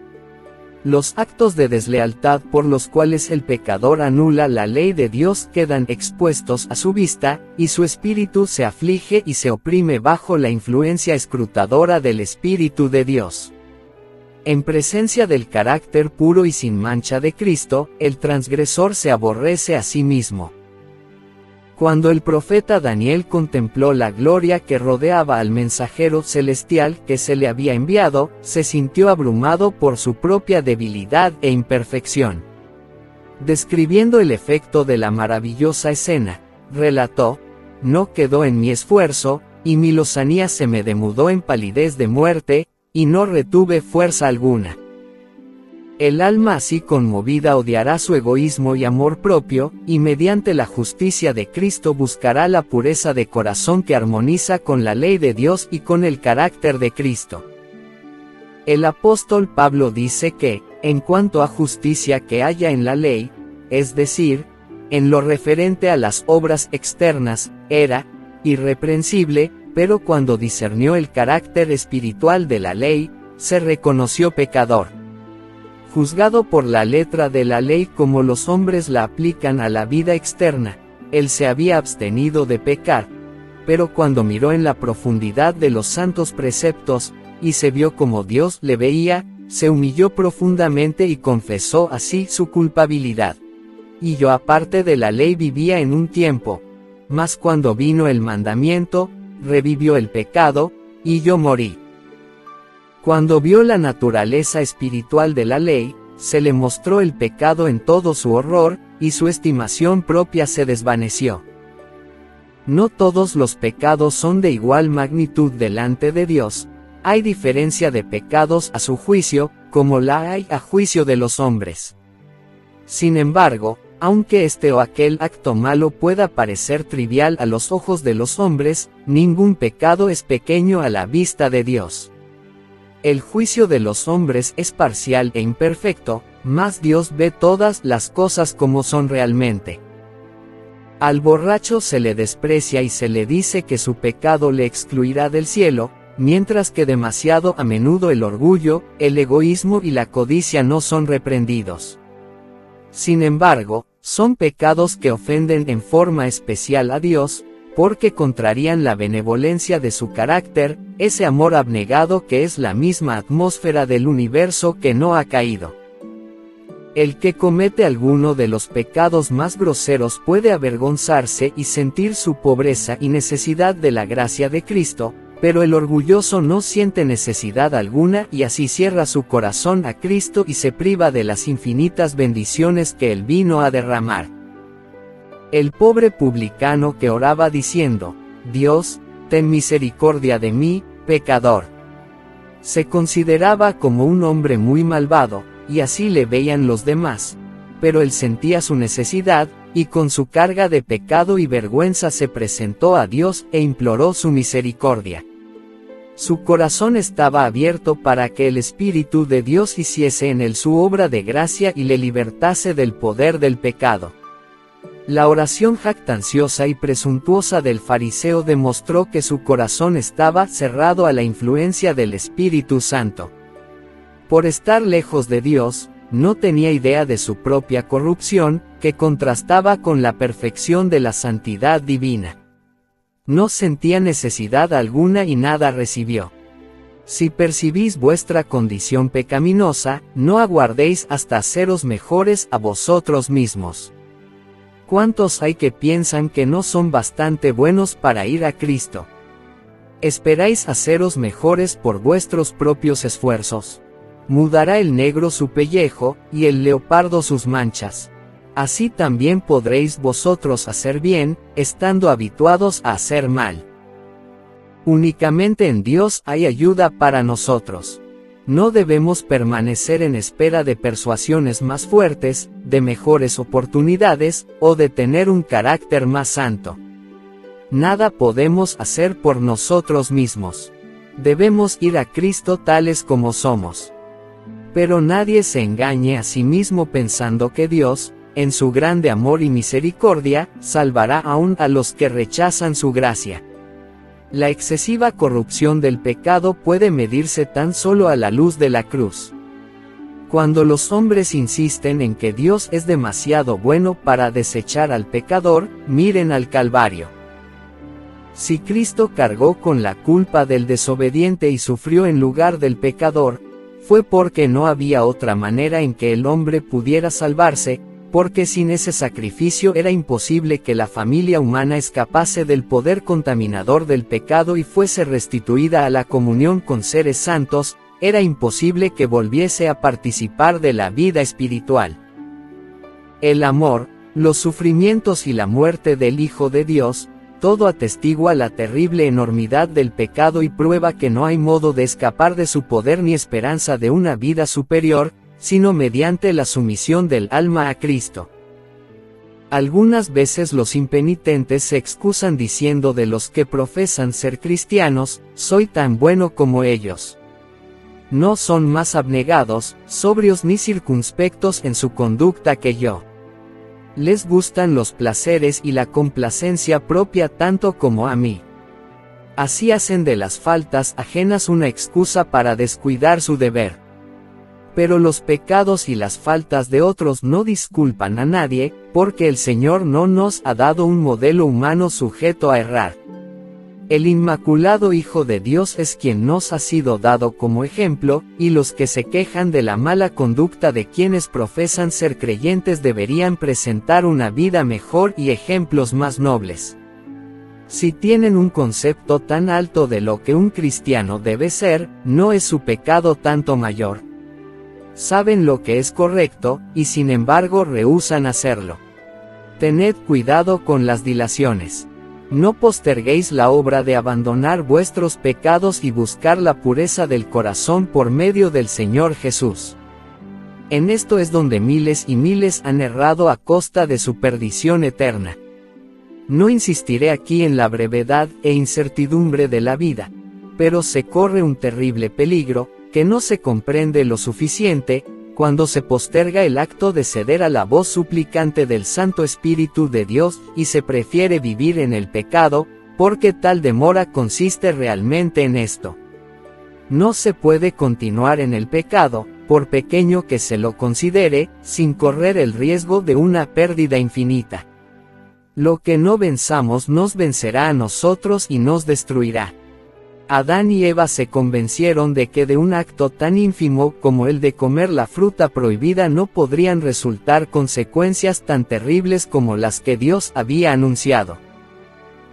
Los actos de deslealtad por los cuales el pecador anula la ley de Dios quedan expuestos a su vista, y su espíritu se aflige y se oprime bajo la influencia escrutadora del Espíritu de Dios. En presencia del carácter puro y sin mancha de Cristo, el transgresor se aborrece a sí mismo. Cuando el profeta Daniel contempló la gloria que rodeaba al mensajero celestial que se le había enviado, se sintió abrumado por su propia debilidad e imperfección. Describiendo el efecto de la maravillosa escena, relató: «No quedó en mi esfuerzo, y mi lozanía se me demudó en palidez de muerte, y no retuve fuerza alguna». El alma así conmovida odiará su egoísmo y amor propio, y mediante la justicia de Cristo buscará la pureza de corazón que armoniza con la ley de Dios y con el carácter de Cristo. El apóstol Pablo dice que, en cuanto a justicia que haya en la ley, es decir, en lo referente a las obras externas, era irreprensible, pero cuando discernió el carácter espiritual de la ley, se reconoció pecador. Juzgado por la letra de la ley como los hombres la aplican a la vida externa, él se había abstenido de pecar, pero cuando miró en la profundidad de los santos preceptos, y se vio como Dios le veía, se humilló profundamente y confesó así su culpabilidad. Y yo aparte de la ley vivía en un tiempo, mas cuando vino el mandamiento, revivió el pecado, y yo morí. Cuando vio la naturaleza espiritual de la ley, se le mostró el pecado en todo su horror, y su estimación propia se desvaneció. No todos los pecados son de igual magnitud delante de Dios, hay diferencia de pecados a su juicio, como la hay a juicio de los hombres. Sin embargo, aunque este o aquel acto malo pueda parecer trivial a los ojos de los hombres, ningún pecado es pequeño a la vista de Dios. El juicio de los hombres es parcial e imperfecto, mas Dios ve todas las cosas como son realmente. Al borracho se le desprecia y se le dice que su pecado le excluirá del cielo, mientras que demasiado a menudo el orgullo, el egoísmo y la codicia no son reprendidos. Sin embargo, son pecados que ofenden en forma especial a Dios, porque contrarían la benevolencia de su carácter, ese amor abnegado que es la misma atmósfera del universo que no ha caído. El que comete alguno de los pecados más groseros puede avergonzarse y sentir su pobreza y necesidad de la gracia de Cristo, pero el orgulloso no siente necesidad alguna y así cierra su corazón a Cristo y se priva de las infinitas bendiciones que Él vino a derramar. El pobre publicano que oraba diciendo, Dios, ten misericordia de mí, pecador. Se consideraba como un hombre muy malvado, y así le veían los demás, pero él sentía su necesidad, y con su carga de pecado y vergüenza se presentó a Dios e imploró su misericordia. Su corazón estaba abierto para que el Espíritu de Dios hiciese en él su obra de gracia y le libertase del poder del pecado. La oración jactanciosa y presuntuosa del fariseo demostró que su corazón estaba cerrado a la influencia del Espíritu Santo. Por estar lejos de Dios, no tenía idea de su propia corrupción, que contrastaba con la perfección de la santidad divina. No sentía necesidad alguna y nada recibió. Si percibís vuestra condición pecaminosa, no aguardéis hasta haceros mejores a vosotros mismos. ¿Cuántos hay que piensan que no son bastante buenos para ir a Cristo? ¿Esperáis haceros mejores por vuestros propios esfuerzos? Mudará el negro su pellejo, y el leopardo sus manchas. Así también podréis vosotros hacer bien, estando habituados a hacer mal. Únicamente en Dios hay ayuda para nosotros. No debemos permanecer en espera de persuasiones más fuertes, de mejores oportunidades, o de tener un carácter más santo. Nada podemos hacer por nosotros mismos. Debemos ir a Cristo tales como somos. Pero nadie se engañe a sí mismo pensando que Dios, en su grande amor y misericordia, salvará aún a los que rechazan su gracia. La excesiva corrupción del pecado puede medirse tan solo a la luz de la cruz. Cuando los hombres insisten en que Dios es demasiado bueno para desechar al pecador, miren al Calvario. Si Cristo cargó con la culpa del desobediente y sufrió en lugar del pecador, fue porque no había otra manera en que el hombre pudiera salvarse, porque sin ese sacrificio era imposible que la familia humana escapase del poder contaminador del pecado y fuese restituida a la comunión con seres santos, era imposible que volviese a participar de la vida espiritual. El amor, los sufrimientos y la muerte del Hijo de Dios, todo atestigua la terrible enormidad del pecado y prueba que no hay modo de escapar de su poder ni esperanza de una vida superior, sino mediante la sumisión del alma a Cristo. Algunas veces los impenitentes se excusan diciendo de los que profesan ser cristianos, soy tan bueno como ellos. No son más abnegados, sobrios ni circunspectos en su conducta que yo. Les gustan los placeres y la complacencia propia tanto como a mí. Así hacen de las faltas ajenas una excusa para descuidar su deber. Pero los pecados y las faltas de otros no disculpan a nadie, porque el Señor no nos ha dado un modelo humano sujeto a errar. El Inmaculado Hijo de Dios es quien nos ha sido dado como ejemplo, y los que se quejan de la mala conducta de quienes profesan ser creyentes deberían presentar una vida mejor y ejemplos más nobles. Si tienen un concepto tan alto de lo que un cristiano debe ser, no es su pecado tanto mayor. Saben lo que es correcto, y sin embargo rehúsan hacerlo. Tened cuidado con las dilaciones. No posterguéis la obra de abandonar vuestros pecados y buscar la pureza del corazón por medio del Señor Jesús. En esto es donde miles y miles han errado a costa de su perdición eterna. No insistiré aquí en la brevedad e incertidumbre de la vida, pero se corre un terrible peligro, que no se comprende lo suficiente, cuando se posterga el acto de ceder a la voz suplicante del Santo Espíritu de Dios y se prefiere vivir en el pecado, porque tal demora consiste realmente en esto. No se puede continuar en el pecado, por pequeño que se lo considere, sin correr el riesgo de una pérdida infinita. Lo que no venzamos nos vencerá a nosotros y nos destruirá. Adán y Eva se convencieron de que de un acto tan ínfimo como el de comer la fruta prohibida no podrían resultar consecuencias tan terribles como las que Dios había anunciado.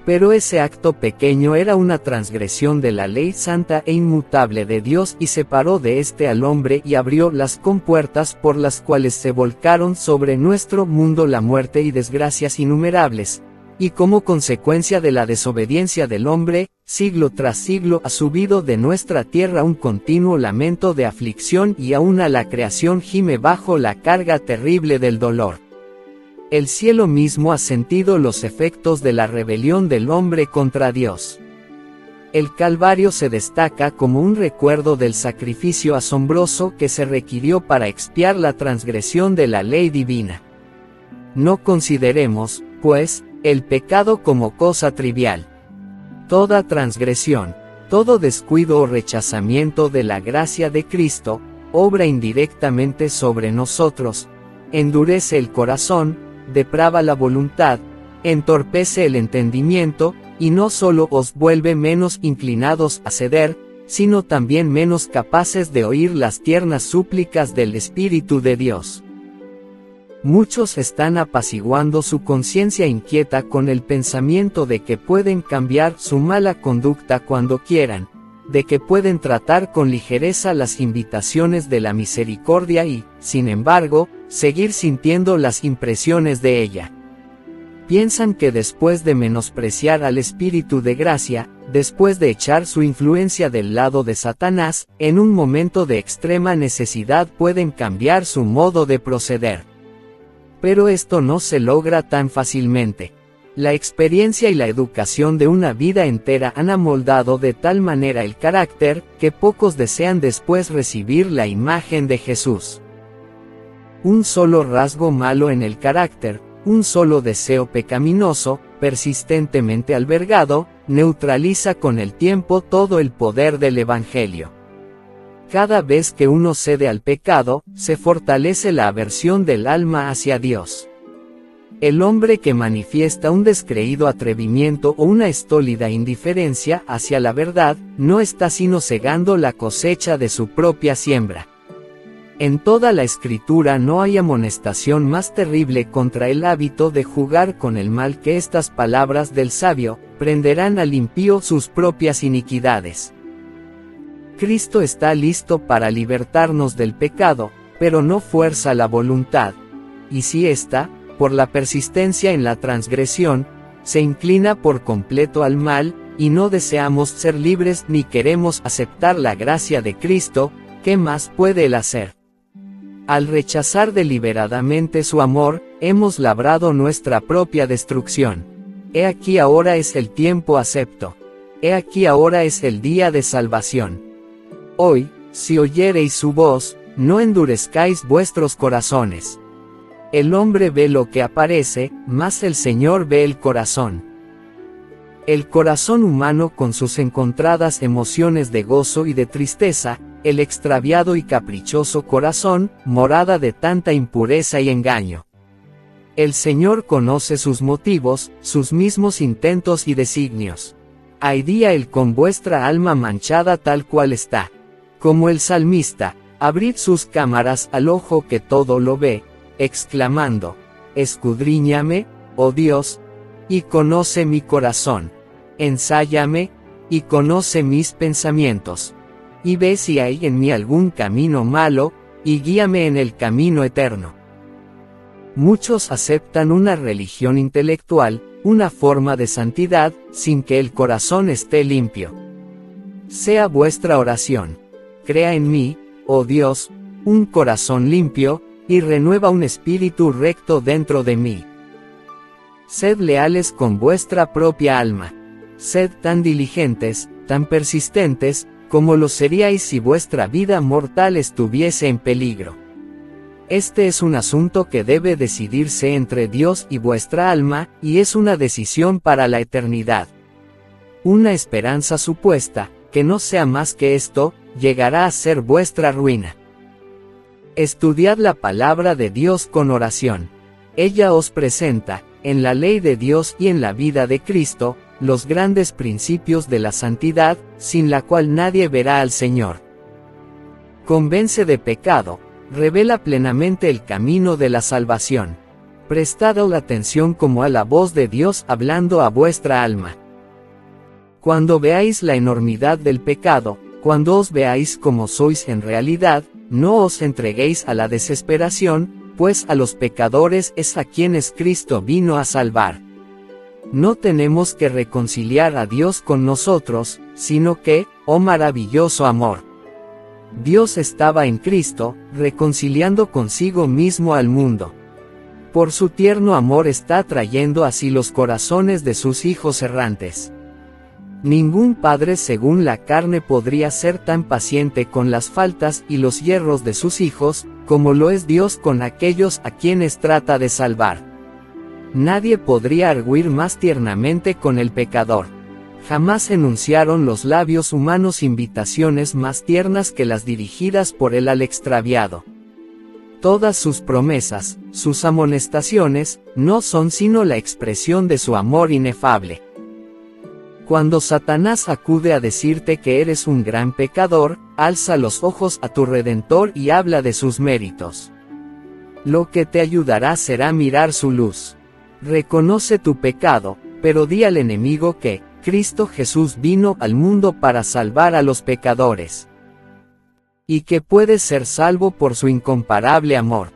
Pero ese acto pequeño era una transgresión de la ley santa e inmutable de Dios y separó de éste al hombre y abrió las compuertas por las cuales se volcaron sobre nuestro mundo la muerte y desgracias innumerables. Y como consecuencia de la desobediencia del hombre, siglo tras siglo ha subido de nuestra tierra un continuo lamento de aflicción y aún a la creación gime bajo la carga terrible del dolor. El cielo mismo ha sentido los efectos de la rebelión del hombre contra Dios. El Calvario se destaca como un recuerdo del sacrificio asombroso que se requirió para expiar la transgresión de la ley divina. No consideremos, pues, el pecado como cosa trivial. Toda transgresión, todo descuido o rechazamiento de la gracia de Cristo, obra indirectamente sobre nosotros, endurece el corazón, deprava la voluntad, entorpece el entendimiento, y no solo os vuelve menos inclinados a ceder, sino también menos capaces de oír las tiernas súplicas del Espíritu de Dios. Muchos están apaciguando su conciencia inquieta con el pensamiento de que pueden cambiar su mala conducta cuando quieran, de que pueden tratar con ligereza las invitaciones de la misericordia y, sin embargo, seguir sintiendo las impresiones de ella. Piensan que después de menospreciar al Espíritu de gracia, después de echar su influencia del lado de Satanás, en un momento de extrema necesidad pueden cambiar su modo de proceder. Pero esto no se logra tan fácilmente. La experiencia y la educación de una vida entera han amoldado de tal manera el carácter, que pocos desean después recibir la imagen de Jesús. Un solo rasgo malo en el carácter, un solo deseo pecaminoso, persistentemente albergado, neutraliza con el tiempo todo el poder del Evangelio. Cada vez que uno cede al pecado, se fortalece la aversión del alma hacia Dios. El hombre que manifiesta un descreído atrevimiento o una estólida indiferencia hacia la verdad, no está sino cegando la cosecha de su propia siembra. En toda la Escritura no hay amonestación más terrible contra el hábito de jugar con el mal que estas palabras del sabio: prenderán al impío sus propias iniquidades. Cristo está listo para libertarnos del pecado, pero no fuerza la voluntad, y si ésta, por la persistencia en la transgresión, se inclina por completo al mal, y no deseamos ser libres ni queremos aceptar la gracia de Cristo, ¿qué más puede Él hacer? Al rechazar deliberadamente su amor, hemos labrado nuestra propia destrucción. He aquí ahora es el tiempo acepto. He aquí ahora es el día de salvación. Hoy, si oyereis su voz, no endurezcáis vuestros corazones. El hombre ve lo que aparece, mas el Señor ve el corazón. El corazón humano con sus encontradas emociones de gozo y de tristeza, el extraviado y caprichoso corazón, morada de tanta impureza y engaño. El Señor conoce sus motivos, sus mismos intentos y designios. Hay día el con vuestra alma manchada tal cual está. Como el salmista, abrid sus cámaras al ojo que todo lo ve, exclamando, escudriñame, oh Dios, y conoce mi corazón. Ensáyame, y conoce mis pensamientos. Y ve si hay en mí algún camino malo, y guíame en el camino eterno. Muchos aceptan una religión intelectual, una forma de santidad, sin que el corazón esté limpio. Sea vuestra oración. Crea en mí, oh Dios, un corazón limpio, y renueva un espíritu recto dentro de mí. Sed leales con vuestra propia alma. Sed tan diligentes, tan persistentes, como lo seríais si vuestra vida mortal estuviese en peligro. Este es un asunto que debe decidirse entre Dios y vuestra alma, y es una decisión para la eternidad. Una esperanza supuesta, que no sea más que esto, llegará a ser vuestra ruina. Estudiad la palabra de Dios con oración. Ella os presenta, en la ley de Dios y en la vida de Cristo, los grandes principios de la santidad, sin la cual nadie verá al Señor. Convence de pecado, revela plenamente el camino de la salvación. Prestad atención como a la voz de Dios hablando a vuestra alma. Cuando veáis la enormidad del pecado, cuando os veáis como sois en realidad, no os entreguéis a la desesperación, pues a los pecadores es a quienes Cristo vino a salvar. No tenemos que reconciliar a Dios con nosotros, sino que, oh maravilloso amor. Dios estaba en Cristo, reconciliando consigo mismo al mundo. Por su tierno amor está trayendo así los corazones de sus hijos errantes. Ningún padre según la carne podría ser tan paciente con las faltas y los yerros de sus hijos, como lo es Dios con aquellos a quienes trata de salvar. Nadie podría arguir más tiernamente con el pecador. Jamás enunciaron los labios humanos invitaciones más tiernas que las dirigidas por él al extraviado. Todas sus promesas, sus amonestaciones, no son sino la expresión de su amor inefable. Cuando Satanás acude a decirte que eres un gran pecador, alza los ojos a tu Redentor y habla de sus méritos. Lo que te ayudará será mirar su luz. Reconoce tu pecado, pero di al enemigo que, Cristo Jesús vino al mundo para salvar a los pecadores. Y que puedes ser salvo por su incomparable amor.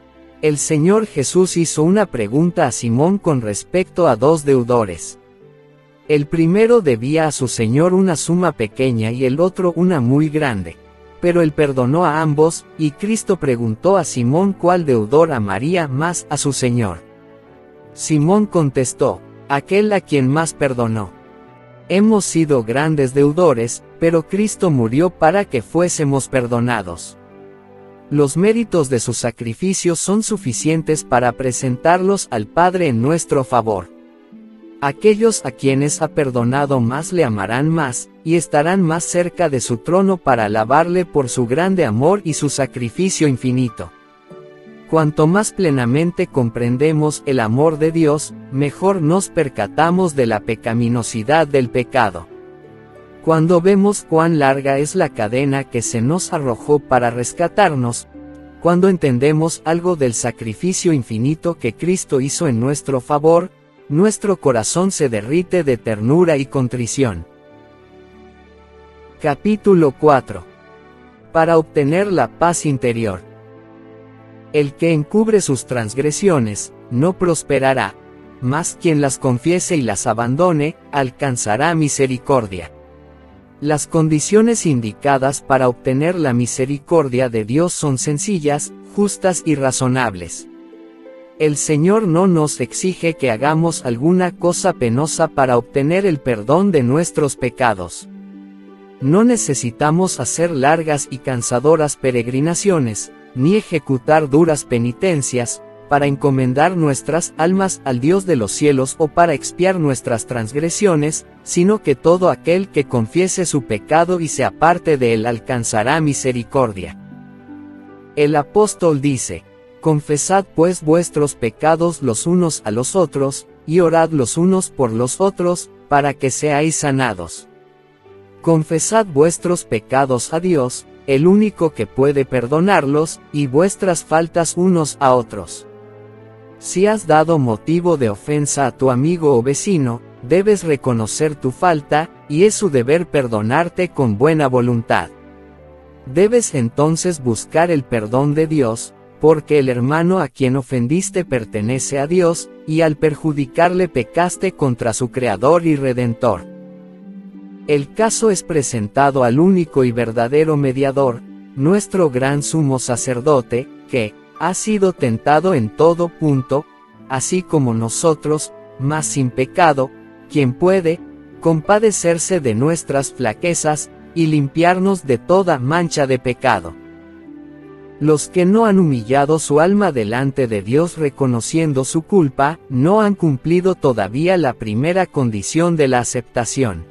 El Señor Jesús hizo una pregunta a Simón con respecto a dos deudores. El primero debía a su Señor una suma pequeña y el otro una muy grande. Pero él perdonó a ambos, y Cristo preguntó a Simón cuál deudor amaría más a su Señor. Simón contestó, aquel a quien más perdonó. Hemos sido grandes deudores, pero Cristo murió para que fuésemos perdonados. Los méritos de su sacrificio son suficientes para presentarlos al Padre en nuestro favor. Aquellos a quienes ha perdonado más le amarán más, y estarán más cerca de su trono para alabarle por su grande amor y su sacrificio infinito. Cuanto más plenamente comprendemos el amor de Dios, mejor nos percatamos de la pecaminosidad del pecado. Cuando vemos cuán larga es la cadena que se nos arrojó para rescatarnos, cuando entendemos algo del sacrificio infinito que Cristo hizo en nuestro favor, nuestro corazón se derrite de ternura y contrición. Capítulo 4. Para obtener la paz interior. El que encubre sus transgresiones, no prosperará, mas quien las confiese y las abandone, alcanzará misericordia. Las condiciones indicadas para obtener la misericordia de Dios son sencillas, justas y razonables. El Señor no nos exige que hagamos alguna cosa penosa para obtener el perdón de nuestros pecados. No necesitamos hacer largas y cansadoras peregrinaciones, ni ejecutar duras penitencias, para encomendar nuestras almas al Dios de los cielos o para expiar nuestras transgresiones, sino que todo aquel que confiese su pecado y se aparte de él alcanzará misericordia. El apóstol dice, confesad pues vuestros pecados los unos a los otros, y orad los unos por los otros, para que seáis sanados. Confesad vuestros pecados a Dios, el único que puede perdonarlos, y vuestras faltas unos a otros. Si has dado motivo de ofensa a tu amigo o vecino, debes reconocer tu falta, y es su deber perdonarte con buena voluntad. Debes entonces buscar el perdón de Dios, porque el hermano a quien ofendiste pertenece a Dios, y al perjudicarle pecaste contra su Creador y Redentor. El caso es presentado al único y verdadero mediador, nuestro gran sumo sacerdote, que ha sido tentado en todo punto, así como nosotros, mas sin pecado, quien puede compadecerse de nuestras flaquezas, y limpiarnos de toda mancha de pecado. Los que no han humillado su alma delante de Dios reconociendo su culpa, no han cumplido todavía la primera condición de la aceptación.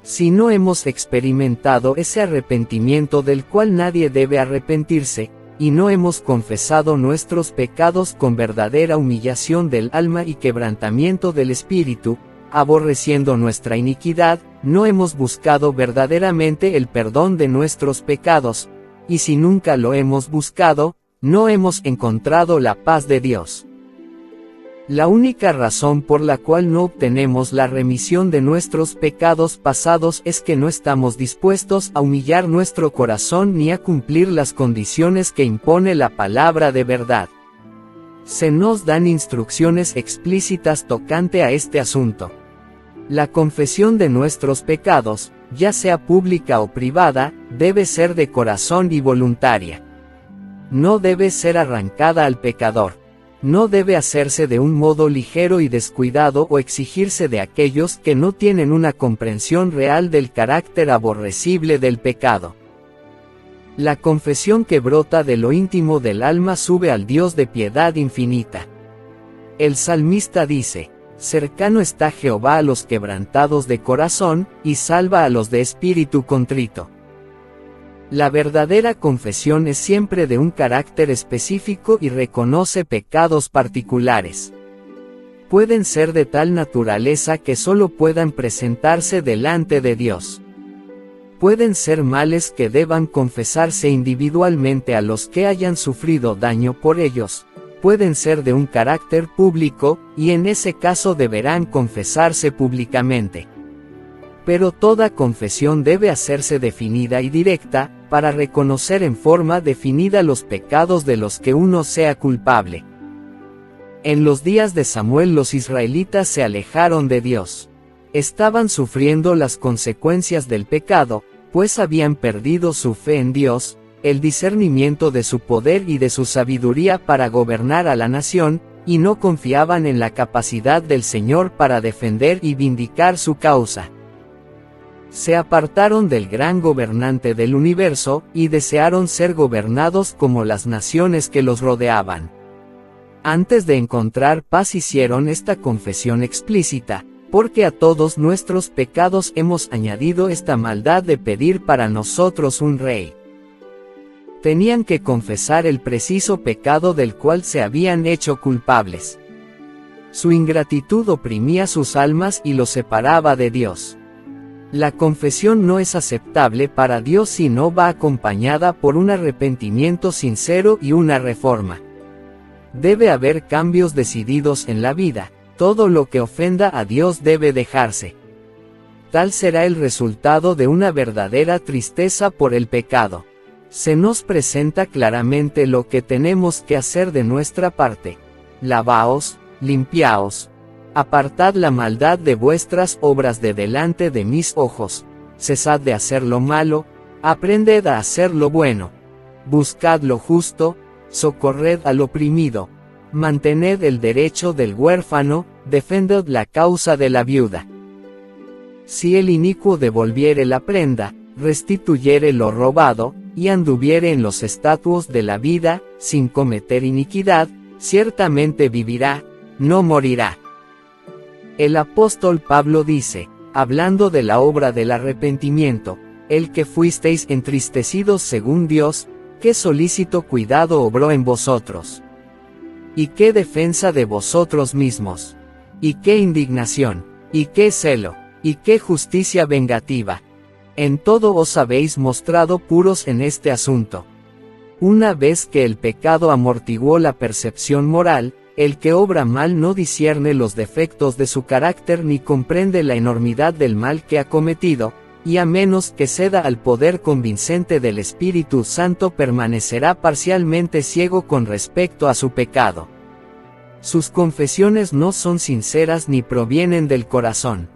Si no hemos experimentado ese arrepentimiento del cual nadie debe arrepentirse, y no hemos confesado nuestros pecados con verdadera humillación del alma y quebrantamiento del espíritu, aborreciendo nuestra iniquidad, no hemos buscado verdaderamente el perdón de nuestros pecados, y si nunca lo hemos buscado, no hemos encontrado la paz de Dios. La única razón por la cual no obtenemos la remisión de nuestros pecados pasados es que no estamos dispuestos a humillar nuestro corazón ni a cumplir las condiciones que impone la palabra de verdad. Se nos dan instrucciones explícitas tocante a este asunto. La confesión de nuestros pecados, ya sea pública o privada, debe ser de corazón y voluntaria. No debe ser arrancada al pecador. No debe hacerse de un modo ligero y descuidado o exigirse de aquellos que no tienen una comprensión real del carácter aborrecible del pecado. La confesión que brota de lo íntimo del alma sube al Dios de piedad infinita. El salmista dice: cercano está Jehová a los quebrantados de corazón, y salva a los de espíritu contrito. La verdadera confesión es siempre de un carácter específico y reconoce pecados particulares. Pueden ser de tal naturaleza que solo puedan presentarse delante de Dios. Pueden ser males que deban confesarse individualmente a los que hayan sufrido daño por ellos. Pueden ser de un carácter público, y en ese caso deberán confesarse públicamente. Pero toda confesión debe hacerse definida y directa, para reconocer en forma definida los pecados de los que uno sea culpable. En los días de Samuel los israelitas se alejaron de Dios. Estaban sufriendo las consecuencias del pecado, pues habían perdido su fe en Dios, el discernimiento de su poder y de su sabiduría para gobernar a la nación, y no confiaban en la capacidad del Señor para defender y vindicar su causa. Se apartaron del gran gobernante del universo, y desearon ser gobernados como las naciones que los rodeaban. Antes de encontrar paz hicieron esta confesión explícita: porque a todos nuestros pecados hemos añadido esta maldad de pedir para nosotros un rey. Tenían que confesar el preciso pecado del cual se habían hecho culpables. Su ingratitud oprimía sus almas y los separaba de Dios. La confesión no es aceptable para Dios si no va acompañada por un arrepentimiento sincero y una reforma. Debe haber cambios decididos en la vida. Todo lo que ofenda a Dios debe dejarse. Tal será el resultado de una verdadera tristeza por el pecado. Se nos presenta claramente lo que tenemos que hacer de nuestra parte. Lavaos, limpiaos. Apartad la maldad de vuestras obras de delante de mis ojos. Cesad de hacer lo malo, aprended a hacer lo bueno. Buscad lo justo, socorred al oprimido. Mantened el derecho del huérfano, defended la causa de la viuda. Si el inicuo devolviere la prenda, restituyere lo robado, y anduviere en los estatutos de la vida, sin cometer iniquidad, ciertamente vivirá, no morirá. El apóstol Pablo dice, hablando de la obra del arrepentimiento: el que fuisteis entristecidos según Dios, qué solícito cuidado obró en vosotros. Y qué defensa de vosotros mismos. Y qué indignación, y qué celo, y qué justicia vengativa. En todo os habéis mostrado puros en este asunto. Una vez que el pecado amortiguó la percepción moral, el que obra mal no discierne los defectos de su carácter ni comprende la enormidad del mal que ha cometido, y a menos que ceda al poder convincente del Espíritu Santo permanecerá parcialmente ciego con respecto a su pecado. Sus confesiones no son sinceras ni provienen del corazón.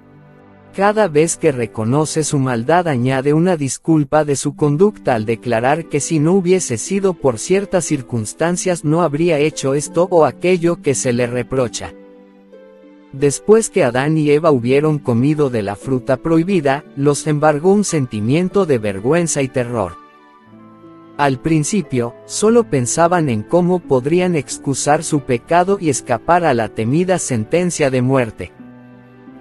Cada vez que reconoce su maldad añade una disculpa de su conducta al declarar que si no hubiese sido por ciertas circunstancias no habría hecho esto o aquello que se le reprocha. Después que Adán y Eva hubieron comido de la fruta prohibida, los embargó un sentimiento de vergüenza y terror. Al principio, solo pensaban en cómo podrían excusar su pecado y escapar a la temida sentencia de muerte.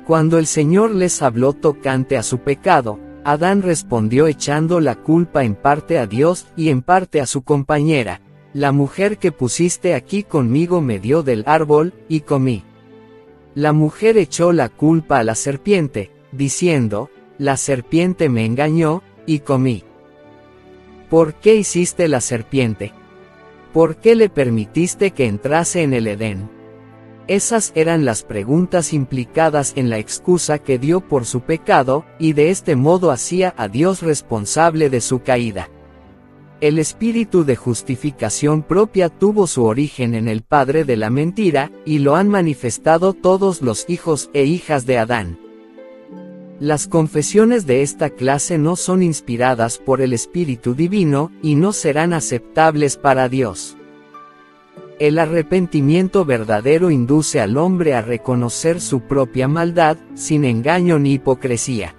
Cuando el Señor les habló tocante a su pecado, Adán respondió echando la culpa en parte a Dios y en parte a su compañera: la mujer que pusiste aquí conmigo me dio del árbol, y comí. La mujer echó la culpa a la serpiente, diciendo: la serpiente me engañó, y comí. ¿Por qué hiciste la serpiente? ¿Por qué le permitiste que entrase en el Edén? Esas eran las preguntas implicadas en la excusa que dio por su pecado, y de este modo hacía a Dios responsable de su caída. El espíritu de justificación propia tuvo su origen en el padre de la mentira, y lo han manifestado todos los hijos e hijas de Adán. Las confesiones de esta clase no son inspiradas por el Espíritu Divino, y no serán aceptables para Dios. El arrepentimiento verdadero induce al hombre a reconocer su propia maldad, sin engaño ni hipocresía.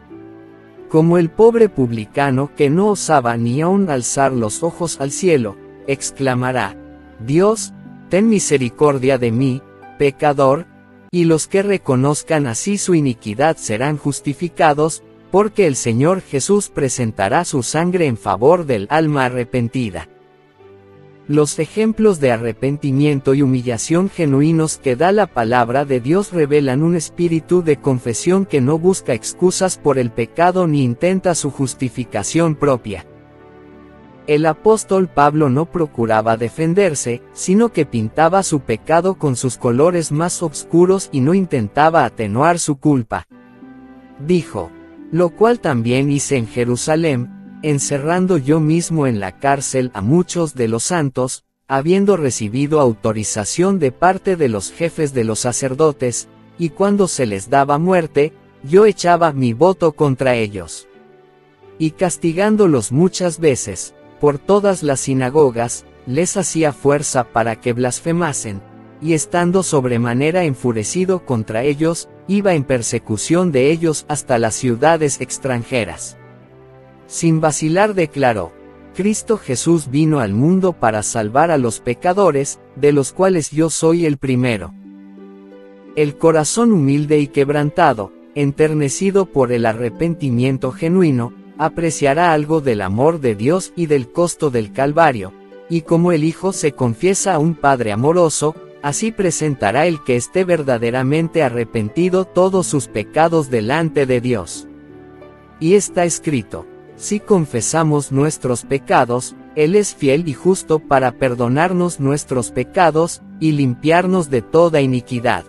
Como el pobre publicano que no osaba ni aun alzar los ojos al cielo, exclamará: Dios, ten misericordia de mí, pecador. Y los que reconozcan así su iniquidad serán justificados, porque el Señor Jesús presentará su sangre en favor del alma arrepentida. Los ejemplos de arrepentimiento y humillación genuinos que da la palabra de Dios revelan un espíritu de confesión que no busca excusas por el pecado ni intenta su justificación propia. El apóstol Pablo no procuraba defenderse, sino que pintaba su pecado con sus colores más oscuros y no intentaba atenuar su culpa. Dijo: lo cual también hice en Jerusalén, encerrando yo mismo en la cárcel a muchos de los santos, habiendo recibido autorización de parte de los jefes de los sacerdotes, y cuando se les daba muerte, yo echaba mi voto contra ellos. Y castigándolos muchas veces, por todas las sinagogas, les hacía fuerza para que blasfemasen, y estando sobremanera enfurecido contra ellos, iba en persecución de ellos hasta las ciudades extranjeras. Sin vacilar declaró: Cristo Jesús vino al mundo para salvar a los pecadores, de los cuales yo soy el primero. El corazón humilde y quebrantado, enternecido por el arrepentimiento genuino, apreciará algo del amor de Dios y del costo del Calvario, y como el Hijo se confiesa a un Padre amoroso, así presentará el que esté verdaderamente arrepentido todos sus pecados delante de Dios. Y está escrito: si confesamos nuestros pecados, Él es fiel y justo para perdonarnos nuestros pecados, y limpiarnos de toda iniquidad.